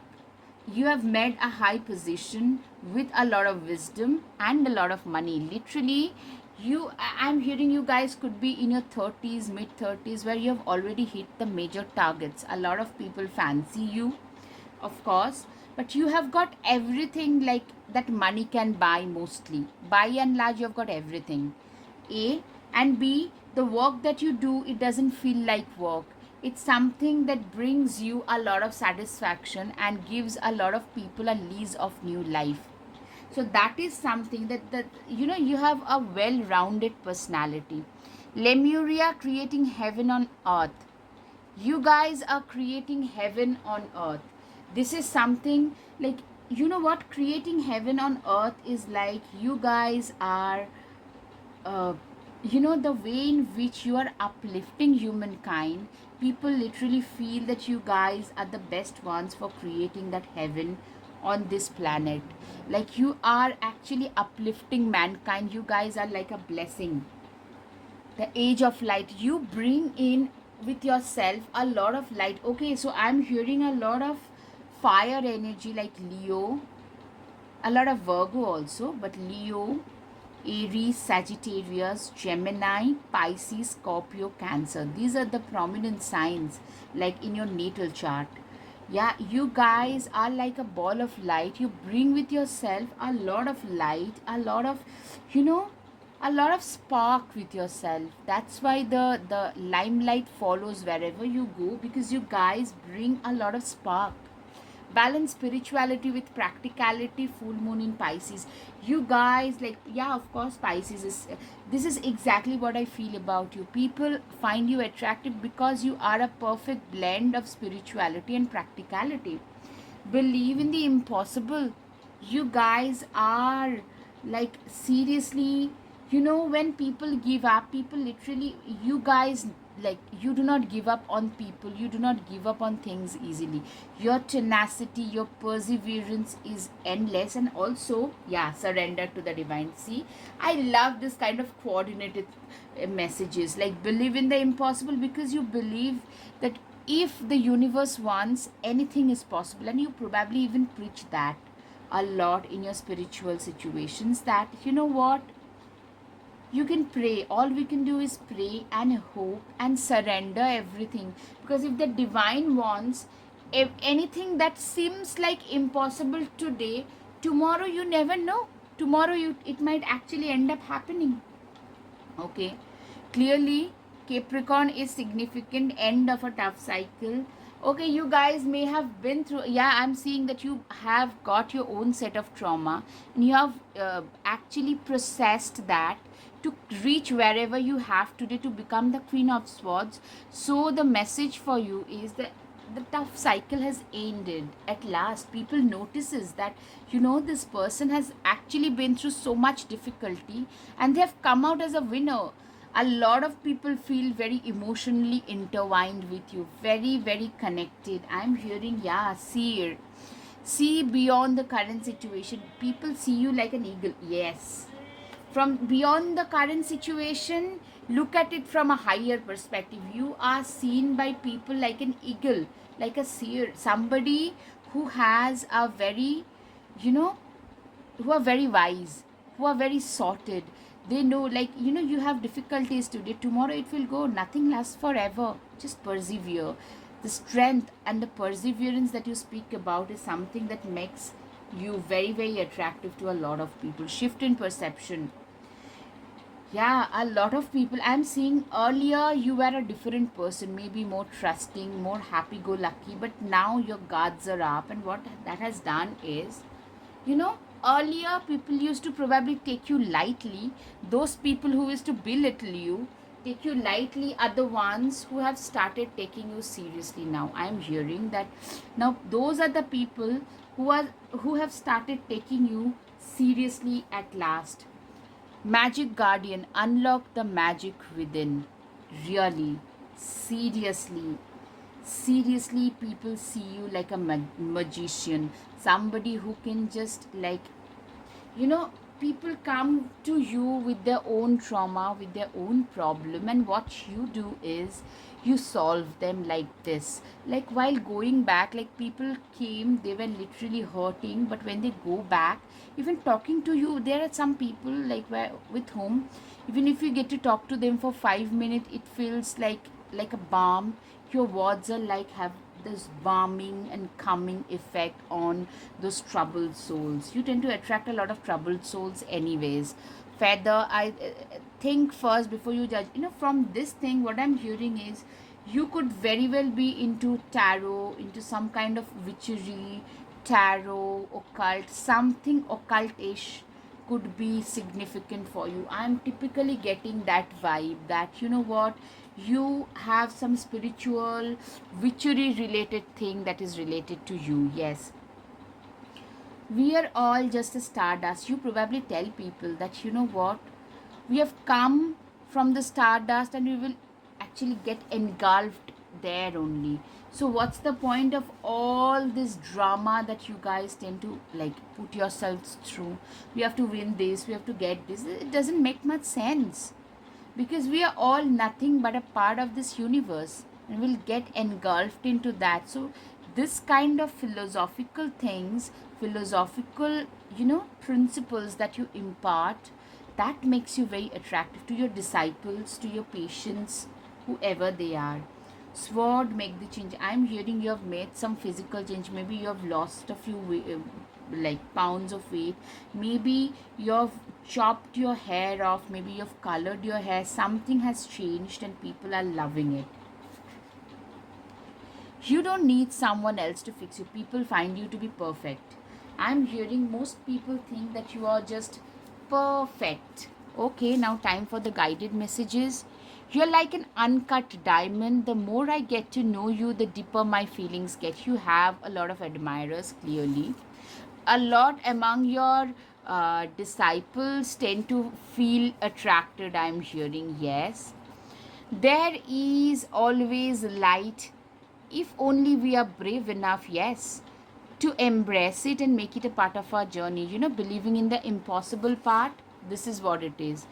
You have made a high position with a lot of wisdom and a lot of money. Literally, I'm hearing you guys could be in your 30s, mid 30s, where you have already hit the major targets. A lot of people fancy you, of course, but you have got everything like that money can buy mostly. By and large, you have got everything. A and B, the work that you do, it doesn't feel like work. It's something that brings you a lot of satisfaction and gives a lot of people a lease of new life. So that is something that you have a well-rounded personality. Lemuria creating heaven on earth. You guys are creating heaven on earth. This is something like, you know what, creating heaven on earth is like, you guys are uh, the way in which you are uplifting humankind. People literally feel that you guys are the best ones for creating that heaven on this planet. Like you are actually uplifting mankind. You guys are like a blessing. The age of light, you bring in with yourself a lot of light. Okay, so I'm hearing a lot of fire energy, like Leo, a lot of Virgo also, but Leo, Aries, Sagittarius, Gemini, Pisces, Scorpio, Cancer. These are the prominent signs like in your natal chart. Yeah, you guys are like a ball of light. You bring with yourself a lot of light, a lot of, you know, a lot of spark with yourself. That's why the limelight follows wherever you go, because you guys bring a lot of spark. Balance spirituality with practicality. Full moon in Pisces. You guys, like, yeah, of course, Pisces is, this is exactly what I feel about you. People find you attractive because you are a perfect blend of spirituality and practicality. Believe in the impossible. You guys are like, seriously, when people give up, people literally, you guys, like, you do not give up on people, you do not give up on things easily. Your tenacity, your perseverance is endless. And also, yeah, surrender to the divine. See, I love this kind of coordinated messages, like believe in the impossible, because you believe that if the universe wants, anything is possible. And you probably even preach that a lot in your spiritual situations, that you know what, you can pray. All we can do is pray and hope and surrender everything. Because if the divine wants, if anything that seems like impossible today, tomorrow you never know. Tomorrow it might actually end up happening. Okay, clearly Capricorn is significant end of a tough cycle. Okay, you guys may have been through, yeah, I'm seeing that you have got your own set of trauma, and you have actually processed that to reach wherever you have today, to become the Queen of Swords. So the message for you is that the tough cycle has ended at last. People notices that, this person has actually been through so much difficulty and they have come out as a winner. A lot of people feel very emotionally intertwined with you, very very connected. I'm hearing, yeah, see beyond the current situation. People see you like an eagle. Yes, from beyond the current situation, look at it from a higher perspective. You are seen by people like an eagle, like a seer, somebody who has a very, you know who are very wise, who are very sorted. They know, like, you have difficulties today, tomorrow it will go. Nothing lasts forever. Just persevere. The strength and the perseverance that you speak about is something that makes you very very attractive to a lot of people. Shift in perception. Yeah, a lot of people. I'm seeing earlier you were a different person, maybe more trusting, more happy go lucky, but now your guards are up. And what that has done is, earlier people used to probably take you lightly. Those people who used to belittle you, take you lightly, are the ones who have started taking you seriously now. I'm hearing that now those are the people who have started taking you seriously at last. Magic Guardian, unlock the magic within. Really, seriously, Seriously, people see you like a magician, somebody who can just like, you know, people come to you with their own trauma, with their own problem, and what you do is you solve them like this. Like while going back, like people came, they were literally hurting, but when they go back, even talking to you, there are some people like where with whom even if you get to talk to them for 5 minutes, it feels like a balm. Your words are like have this balming and calming effect on those troubled souls. You tend to attract a lot of troubled souls anyways. Feather, I think first before you judge. From this thing, what I'm hearing is you could very well be into tarot, into some kind of witchery, tarot, occult, something occultish could be significant for you. I'm typically getting that vibe that you know what, you have some spiritual witchery related thing that is related to you. Yes, we are all just a stardust. You probably tell people that you know what, we have come from the stardust and we will actually get engulfed there only. So what's the point of all this drama that you guys tend to like put yourselves through? We have to win this, we have to get this. It doesn't make much sense, because we are all nothing but a part of this universe and we'll get engulfed into that. So this kind of philosophical things, philosophical principles that you impart, that makes you very attractive to your disciples, to your patients, whoever they are. Sword make the change. I'm hearing you have made some physical change. Maybe you have lost a few like pounds of weight. Maybe you have chopped your hair off. Maybe you have colored your hair. Something has changed and people are loving it. You don't need someone else to fix you. People find you to be perfect. I'm hearing most people think that you are just perfect. Okay, now time for the guided messages. You're like an uncut diamond. The more I get to know you, the deeper my feelings get. You have a lot of admirers, clearly. A lot among your disciples tend to feel attracted, I'm hearing. Yes. There is always light if only we are brave enough, yes, to embrace it and make it a part of our journey. Believing in the impossible part, this is what it is.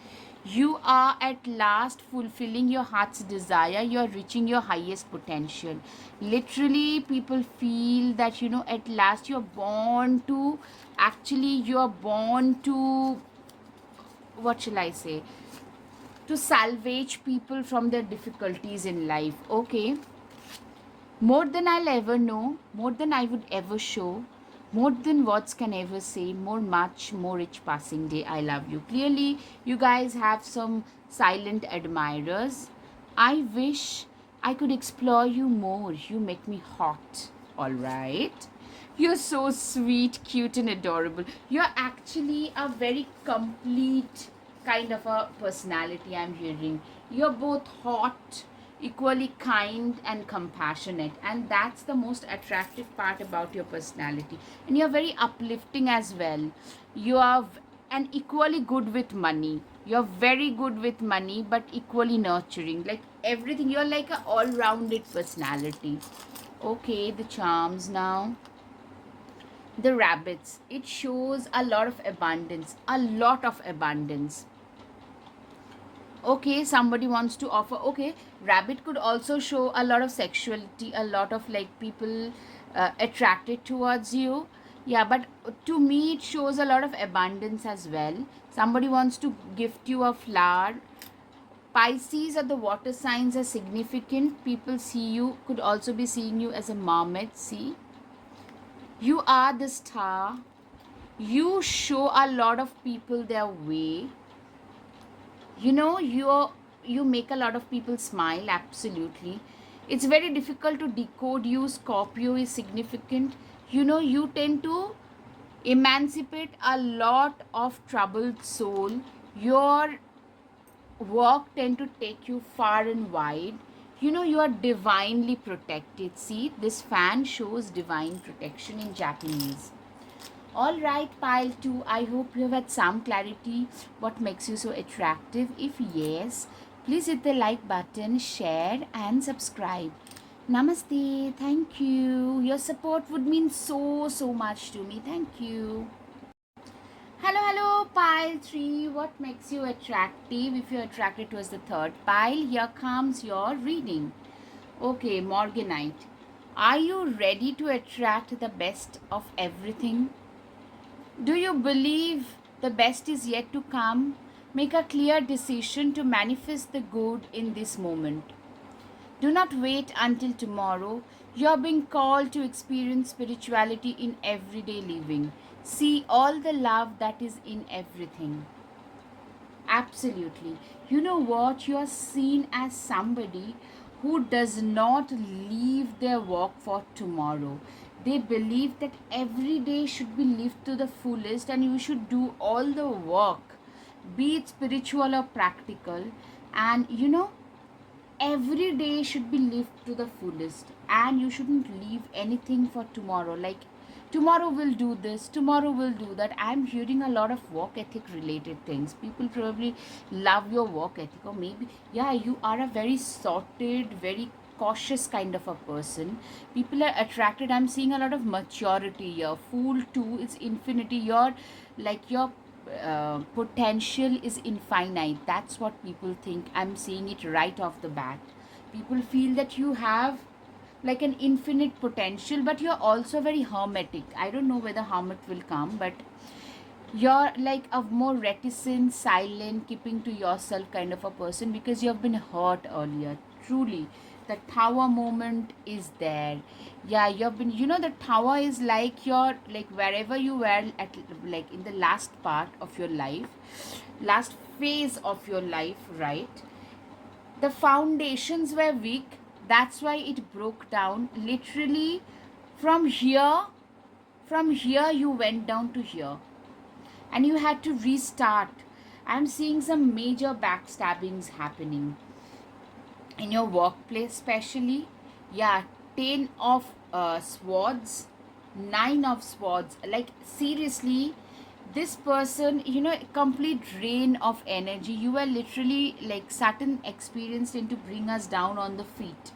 You are at last fulfilling your heart's desire. You are reaching your highest potential. Literally, people feel that, at last you're born to, actually, you're born to, what shall I say? To salvage people from their difficulties in life. Okay. More than I'll ever know, more than I would ever show, more than words can ever say, much more each passing day. I love you. Clearly, you guys have some silent admirers. I wish I could explore you more. You make me hot. All right. You're so sweet, cute, and adorable. You're actually a very complete kind of a personality, I'm hearing. You're both hot, equally kind and compassionate, and that's the most attractive part about your personality. And you're very uplifting as well. You are and equally good with money. You're very good with money, but equally nurturing, like everything. You're like a all-rounded personality. Okay, the charms now. The rabbits, it shows a lot of abundance, a lot of abundance. Okay, somebody wants to offer. Okay, rabbit could also show a lot of sexuality, a lot of like people attracted towards you. Yeah, but to me it shows a lot of abundance as well. Somebody wants to gift you a flower. Pisces are the water signs are significant. People see you, could also be seeing you as a mermaid. See, you are the star. You show a lot of people their way. You make a lot of people smile. Absolutely. It's very difficult to decode you. Scorpio is significant. You tend to emancipate a lot of troubled soul. Your work tend to take you far and wide. You are divinely protected. See, this fan shows divine protection in Japanese. All right, pile 2. I hope you have had some clarity what makes you so attractive. If yes, please hit the like button, share and subscribe. Namaste. Thank you. Your support would mean so much to me. Thank you. Hello, pile 3. What makes you attractive? If you're attracted towards the third pile, here comes your reading. Okay, Morganite. Are you ready to attract the best of everything? Do you believe the best is yet to come? Make a clear decision to manifest the good in this moment. Do not wait until tomorrow. You are being called to experience spirituality in everyday living. See all the love that is in everything. Absolutely. You know what? You are seen as somebody who does not leave their work for tomorrow. They believe that every day should be lived to the fullest and you should do all the work, be it spiritual or practical. And every day should be lived to the fullest and you shouldn't leave anything for tomorrow, like tomorrow will do this, tomorrow will do that. I'm hearing a lot of work ethic related things. People probably love your work ethic, or maybe yeah, you are a very sorted, very cautious kind of a person. People are attracted. I'm seeing a lot of maturity here. Fool 2 is infinity. Your potential is infinite. That's what people think. I'm seeing it right off the bat. People feel that you have like an infinite potential, but you're also very hermetic. I don't know whether hermit will come, but you're like a more reticent, silent, keeping to yourself kind of a person because you have been hurt earlier. Truly, the tower moment is there. Yeah, you've been, the tower is like your, like wherever you were at, like in the last part of your life, last phase of your life, right? The foundations were weak. That's why it broke down. Literally, from here, from here, you went down to here and you had to restart. I'm seeing some major backstabbings happening in your workplace, especially. Yeah, 10 of swords, 9 of swords. Like, seriously, this person, complete drain of energy. You were literally like Saturn experienced into bring us down on the feet,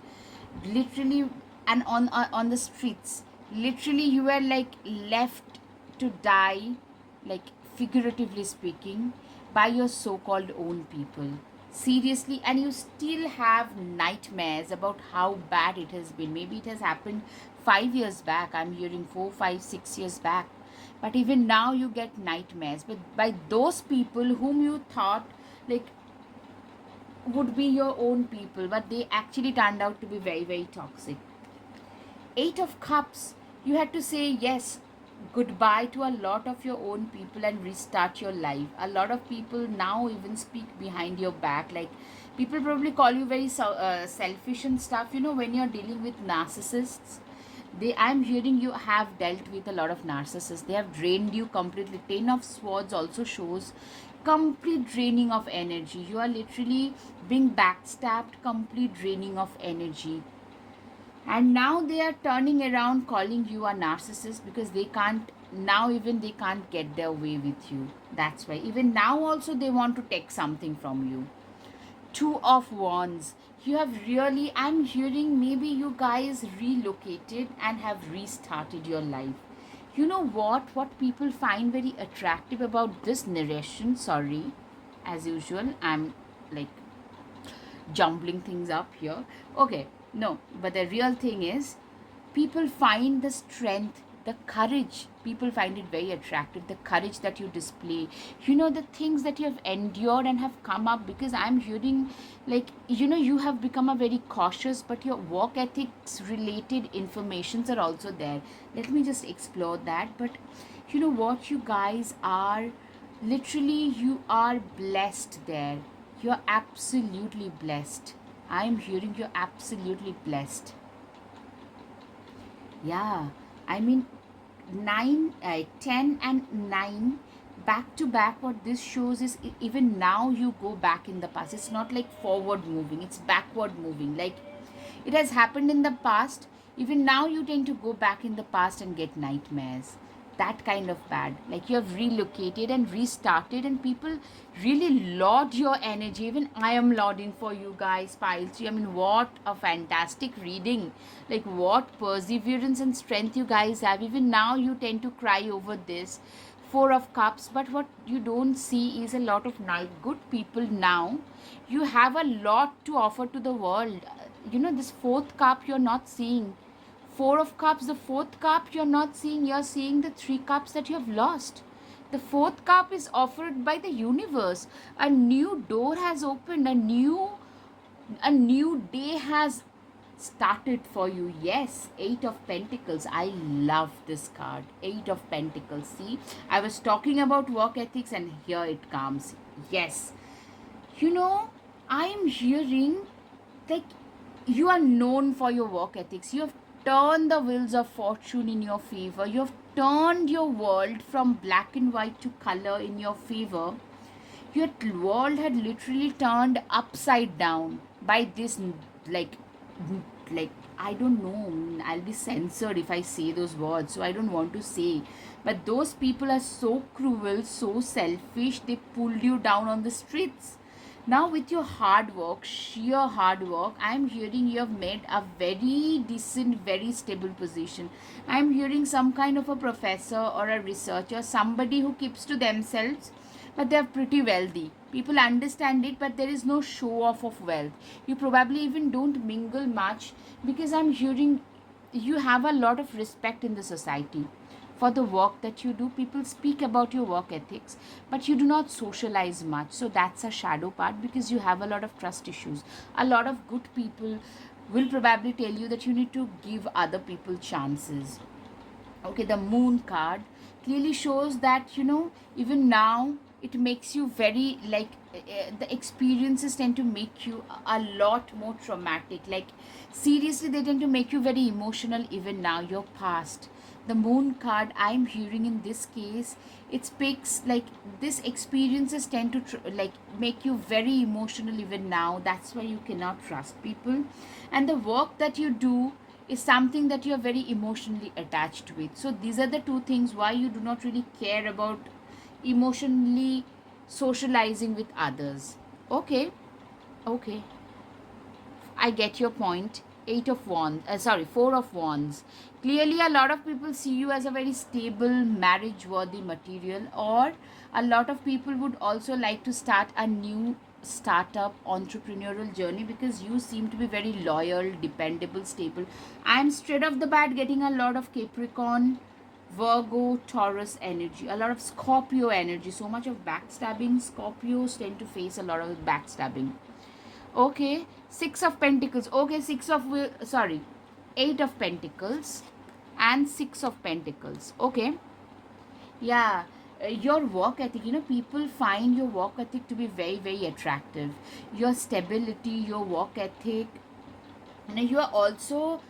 literally, and on the streets. Literally, you were like left to die, like figuratively speaking, by your so-called own people. Seriously, and you still have nightmares about how bad it has been. Maybe it has happened 5 years back. I'm hearing 4, 5, 6 years back. But even now you get nightmares. But by those people whom you thought like would be your own people, but they actually turned out to be very, very toxic. 8 of Cups, you had to say yes, goodbye to a lot of your own people and restart your life. A lot of people now even speak behind your back. Like, people probably call you very selfish and stuff. When you're dealing with narcissists, I'm hearing you have dealt with a lot of narcissists. They have drained you completely. 10 of Swords also shows complete draining of energy. You are literally being backstabbed, complete draining of energy. And now they are turning around calling you a narcissist because they can't, now even they can't get their way with you. That's why even now also they want to take something from you. 2 of Wands, you have really, I'm hearing maybe you guys relocated and have restarted your life. You know what people find very attractive about this narration, sorry, as usual I'm like jumbling things up here. Okay, no, but the real thing is, people find the strength, the courage. People find it very attractive, the courage that you display. The things that you have endured and have come up, because I'm hearing like, you have become a very cautious, but your work ethics related informations are also there. Let me just explore that. But you know what, you guys are literally, you are blessed there. You're absolutely blessed. I'm hearing you're absolutely blessed. Yeah, I mean, 10 and 9 back to back. What this shows is even now you go back in the past. It's not like forward moving, it's backward moving. Like, it has happened in the past. Even now you tend to go back in the past and get nightmares. that kind of bad. Like you have relocated and restarted, and people really laud your energy. Even I am lauding for you guys, Pile 3. I mean, what a fantastic reading. Like, what perseverance and strength you guys have. Even now, you tend to cry over this. Four of Cups, but what you don't see is a lot of nice, good people now. You have a lot to offer to the world. This fourth cup you're not seeing. Four of Cups, the fourth cup you're not seeing, you're seeing the three cups that you have lost. The fourth cup is offered by the universe. A new door has opened, a new day has started for you. Yes, Eight of Pentacles. I love this card. Eight of Pentacles. See, I was talking about work ethics, and here it comes. Yes, I'm hearing like you are known for your work ethics. You have turned the wheels of fortune in your favor. You have turned your world from black and white to color in your favor. Your world had literally turned upside down by this, like like I don't know, I'll be censored if I say those words, so I don't want to say. But those people are so cruel, so selfish, they pulled you down on the streets. Now, with your hard work, sheer hard work, I'm hearing you have made a very decent, very stable position. I'm hearing some kind of a professor or a researcher, somebody who keeps to themselves, but they're pretty wealthy. People understand it, but there is no show off of wealth. You probably even don't mingle much, because I'm hearing you have a lot of respect in the society for the work that you do. People speak about your work ethics, but you do not socialize much. So that's a shadow part, because you have a lot of trust issues. A lot of good people will probably tell you that you need to give other people chances. Okay, the Moon card clearly shows that, even now, it makes you very, like, the experiences tend to make you a lot more traumatic. Like, seriously, they tend to make you very emotional even now. Your past, the Moon card, I'm hearing in this case, it speaks like this experiences tend to like make you very emotional even now. That's why you cannot trust people, and the work that you do is something that you are very emotionally attached with. So these are the two things why you do not really care about emotionally socializing with others. Okay, okay, I get your point. Eight of Wands, sorry, Four of Wands. Clearly, a lot of people see you as a very stable, marriage worthy material, or a lot of people would also like to start a new startup entrepreneurial journey, because you seem to be very loyal, dependable, stable. I'm straight off the bat getting a lot of Capricorn, Virgo, Taurus energy, a lot of Scorpio energy. So much of backstabbing. Scorpios tend to face a lot of backstabbing. Okay, Six of Pentacles. Okay, Eight of Pentacles and Six of Pentacles. Okay, yeah. Your work ethic, people find your work ethic to be very, very attractive. Your stability, your work ethic. You are also,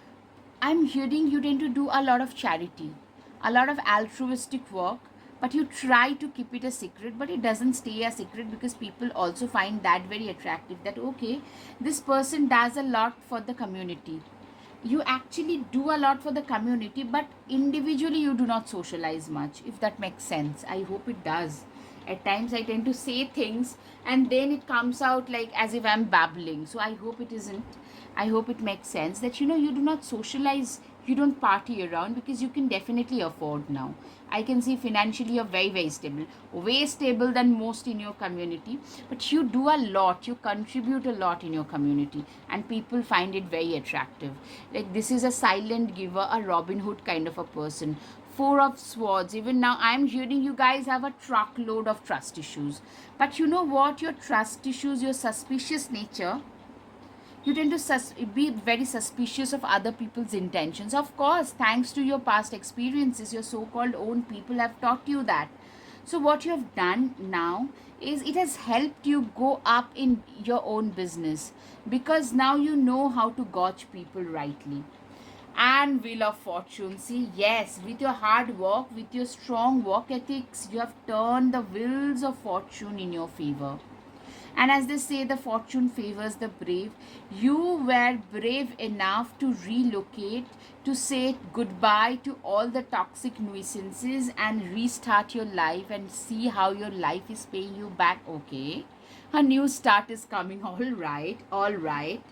I'm hearing you tend to do a lot of charity, a lot of altruistic work, but you try to keep it a secret, but it doesn't stay a secret, because people also find that very attractive, that okay, this person does a lot for the community. You actually do a lot for the community, but individually you do not socialize much, if that makes sense. I hope it does. At times I tend to say things, and then it comes out like as if I'm babbling, so I hope it isn't. I hope it makes sense that you do not socialize, you don't party around, because you can definitely afford now. I can see financially you're very, very stable, way stable than most in your community, but you do a lot, you contribute a lot in your community, and people find it very attractive. Like, this is a silent giver, a Robin Hood kind of a person. Four of Swords. Even now, I'm hearing you guys have a truckload of trust issues. But you know what? Your trust issues, your suspicious nature, you tend to be very suspicious of other people's intentions. Of course, thanks to your past experiences, your so-called own people have taught you that. So what you have done now is it has helped you go up in your own business, because now you know how to gauge people rightly. And Wheel of Fortune. See, yes, with your hard work, with your strong work ethics, you have turned the wheels of fortune in your favor. And as they say, the fortune favors the brave. You were brave enough to relocate, to say goodbye to all the toxic nuisances and restart your life and see how your life is paying you back. Okay, a new start is coming. All right, all right.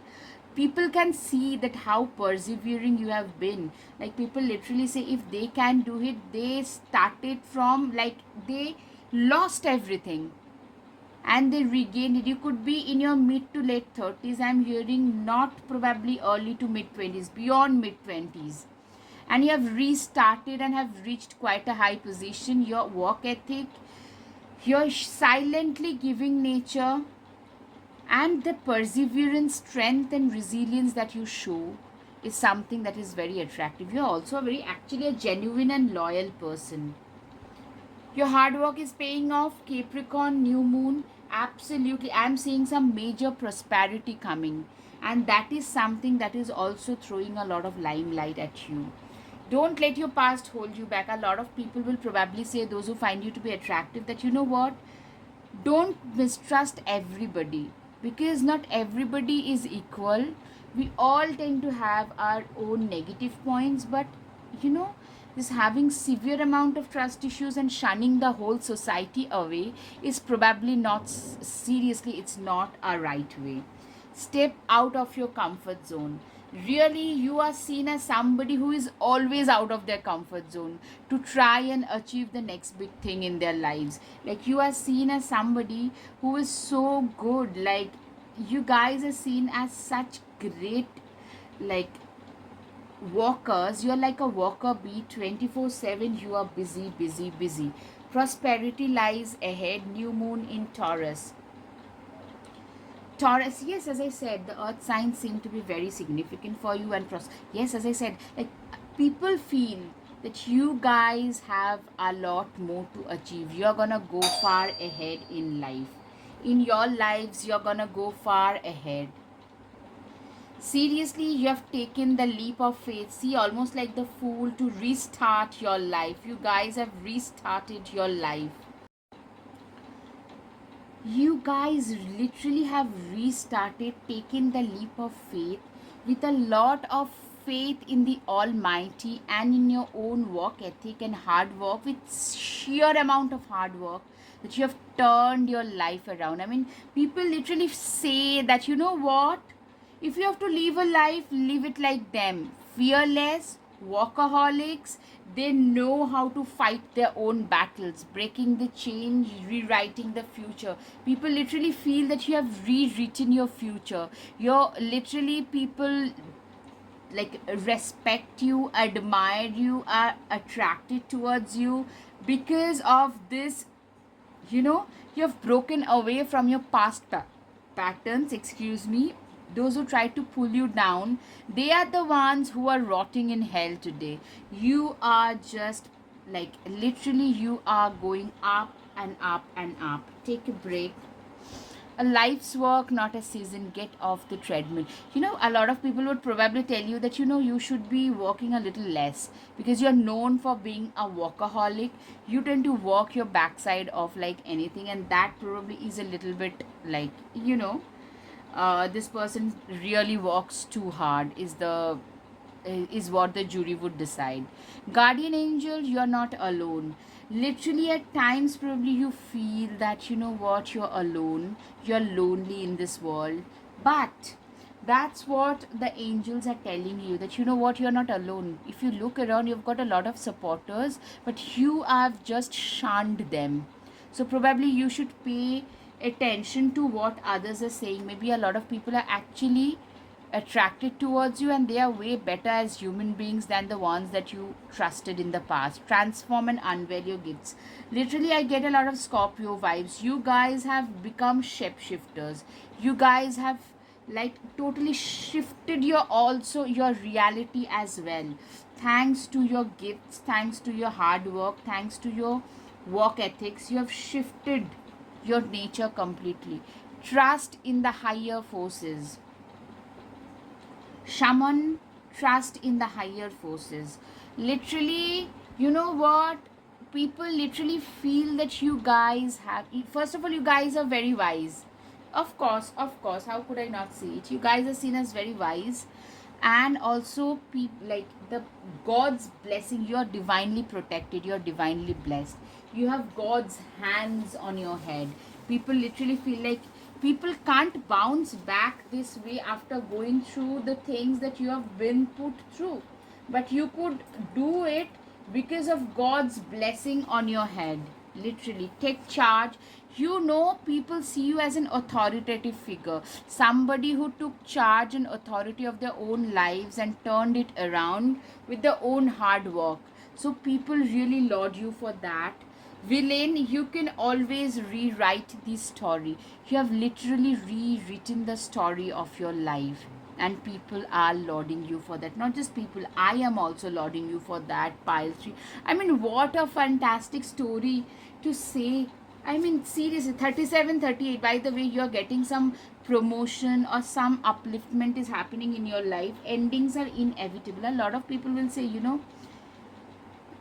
People can see that how persevering you have been. Like, people literally say if they can do it, they started from, like, they lost everything and they regained it. You could be in your mid to late 30s, I'm hearing, not probably early to mid 20s, beyond mid 20s, and you have restarted and have reached quite a high position. Your work ethic, your silently giving nature, and the perseverance, strength and resilience that you show is something that is very attractive. You're also very, actually, a genuine and loyal person. Your hard work is paying off. Capricorn, new moon. Absolutely. I'm seeing some major prosperity coming. And that is something that is also throwing a lot of limelight at you. Don't let your past hold you back. A lot of people will probably say, those who find you to be attractive, that you know what? Don't mistrust everybody, because not everybody is equal. We all tend to have our own negative points, but you know, this having severe amount of trust issues and shunning the whole society away is probably not, seriously, it's not a right way. Step out of your comfort zone. Really, you are seen as somebody who is always out of their comfort zone to try and achieve the next big thing in their lives. Like, you are seen as somebody who is so good. Like, you guys are seen as such great, like, walkers. You're like a walker bee, 24/7. You are busy, busy, busy. Prosperity lies ahead. New moon in Taurus. Taurus, yes, as I said, the earth signs seem to be very significant for you. And yes, as I said, like, people feel that you guys have a lot more to achieve. You're gonna go far ahead in life. In your lives, you're gonna go far ahead. Seriously, you have taken the leap of faith. See, almost like the fool, to restart your life. You guys have restarted your life. You guys literally have restarted, taken the leap of faith with a lot of faith in the Almighty and in your own work ethic and hard work, with sheer amount of hard work, that you have turned your life around. I mean, people literally say that, you know what? If you have to live a life, live it like them. Fearless, workaholics, they know how to fight their own battles, breaking the chain, rewriting the future. People literally feel that you have rewritten your future. You're literally, people like respect you, admire you, are attracted towards you because of this. You know, you have broken away from your past patterns, excuse me. Those who try to pull you down, they are the ones who are rotting in hell today. You are just, like, literally, you are going up and up and up. Take a break. A life's work, not a season. Get off the treadmill. You know, a lot of people would probably tell you that, you know, you should be walking a little less because you're known for being a workaholic. You tend to walk your backside off like anything, and that probably is a little bit like, you know, this person really walks too hard, is what the jury would decide. Guardian angel, you're not alone. Literally, at times, probably you feel that, you know what, you're alone, you're lonely in this world. But that's what the angels are telling you, that, you know what, you're not alone. If you look around, you've got a lot of supporters, but you have just shunned them. So, probably you should pay attention to what others are saying. Maybe a lot of people are actually attracted towards you, and they are way better as human beings than the ones that you trusted in the past. Transform and unveil your gifts. Literally, I get a lot of Scorpio vibes. You guys have become shapeshifters. You guys have, like, totally shifted your reality as well, thanks to your gifts, thanks to your hard work, thanks to your work ethics. You have shifted your nature completely. Trust in the higher forces. Shaman, trust in the higher forces. Literally, you know what? People literally feel that you guys have, first of all, you guys are very wise. Of course. How could I not see it? You guys are seen as very wise, and also people like the God's blessing. You are divinely protected. You are divinely blessed. You have God's hands on your head. People literally feel like people can't bounce back this way after going through the things that you have been put through, but you could do it because of God's blessing on your head. Literally take charge. You know, people see you as an authoritative figure, somebody who took charge and authority of their own lives and turned it around with their own hard work. So people really laud you for that. Villain, you can always rewrite the story. You have literally rewritten the story of your life, and people are lauding you for that. Not just people, I am also lauding you for that. Pile 3, I mean, what a fantastic story to say. I mean, seriously, 37, 38. By the way, you're getting some promotion or some upliftment is happening in your life. Endings are inevitable. A lot of people will say, you know,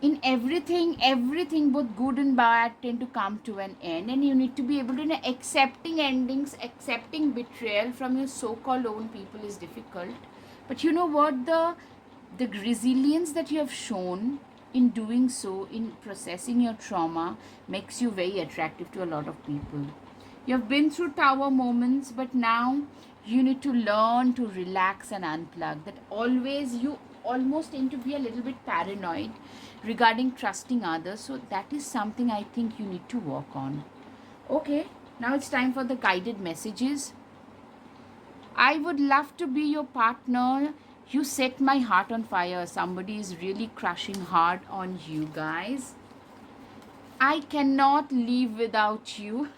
in everything both good and bad tend to come to an end, and you need to be able to, you know, accepting endings, accepting betrayal from your so-called own people is difficult. But you know what, the resilience that you have shown in doing so, in processing your trauma, makes you very attractive to a lot of people. You have been through tower moments, but now you need to learn to relax and unplug. That always you almost tend to be a little bit paranoid regarding trusting others. So that is something I think you need to work on. Okay, now it's time for the guided messages. I would love to be your partner. You set my heart on fire. Somebody is really crushing hard on you guys. I cannot live without you.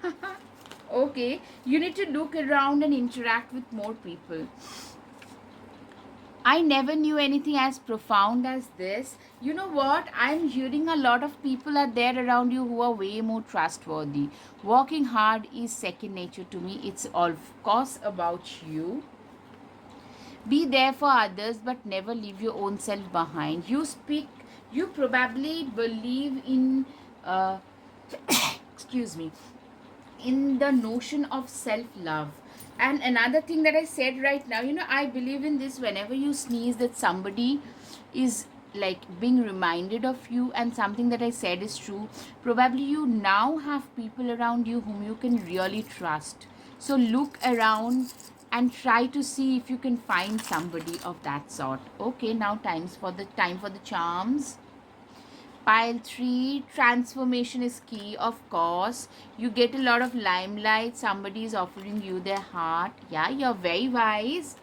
Okay, you need to look around and interact with more people. I never knew anything as profound as this. You know what? I'm hearing a lot of people are there around you who are way more trustworthy. Working hard is second nature to me. It's all, of course, about you. Be there for others, but never leave your own self behind. You probably believe in, excuse me, in the notion of self-love. And another thing that I said right now, you know, I believe in this. Whenever you sneeze, that somebody is like being reminded of you, and something that I said is true. Probably you now have people around you whom you can really trust. So look around and try to see if you can find somebody of that sort. Okay, now time for the charms. Pile 3, transformation is key, of course. You get a lot of limelight. Somebody is offering you their heart. Yeah, you're very wise.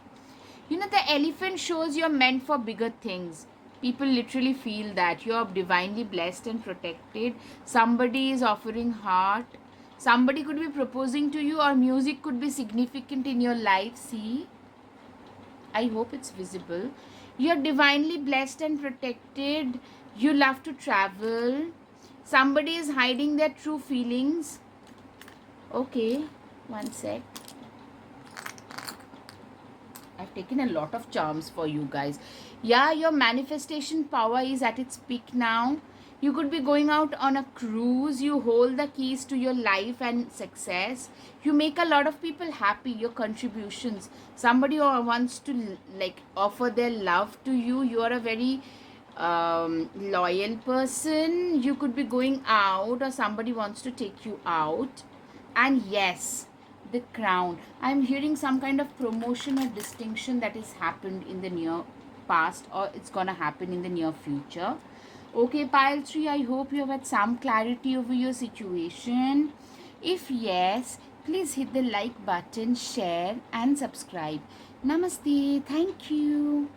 You know, the elephant shows you're meant for bigger things. People literally feel that you're divinely blessed and protected. Somebody is offering heart. Somebody could be proposing to you, or music could be significant in your life. See? I hope it's visible. You're divinely blessed and protected. You love to travel. Somebody is hiding their true feelings. Okay, one sec. I've taken a lot of charms for you guys. Yeah, your manifestation power is at its peak now. You could be going out on a cruise. You hold the keys to your life and success. You make a lot of people happy. Your contributions. Somebody who wants to like offer their love to you. You are a very loyal person. You could be going out, or somebody wants to take you out. And yes, the crown. I'm hearing some kind of promotion or distinction that has happened in the near past, or it's gonna happen in the near future. Okay, pile 3, I hope you have had some clarity over your situation. If yes, please hit the like button, share and subscribe. Namaste. Thank you.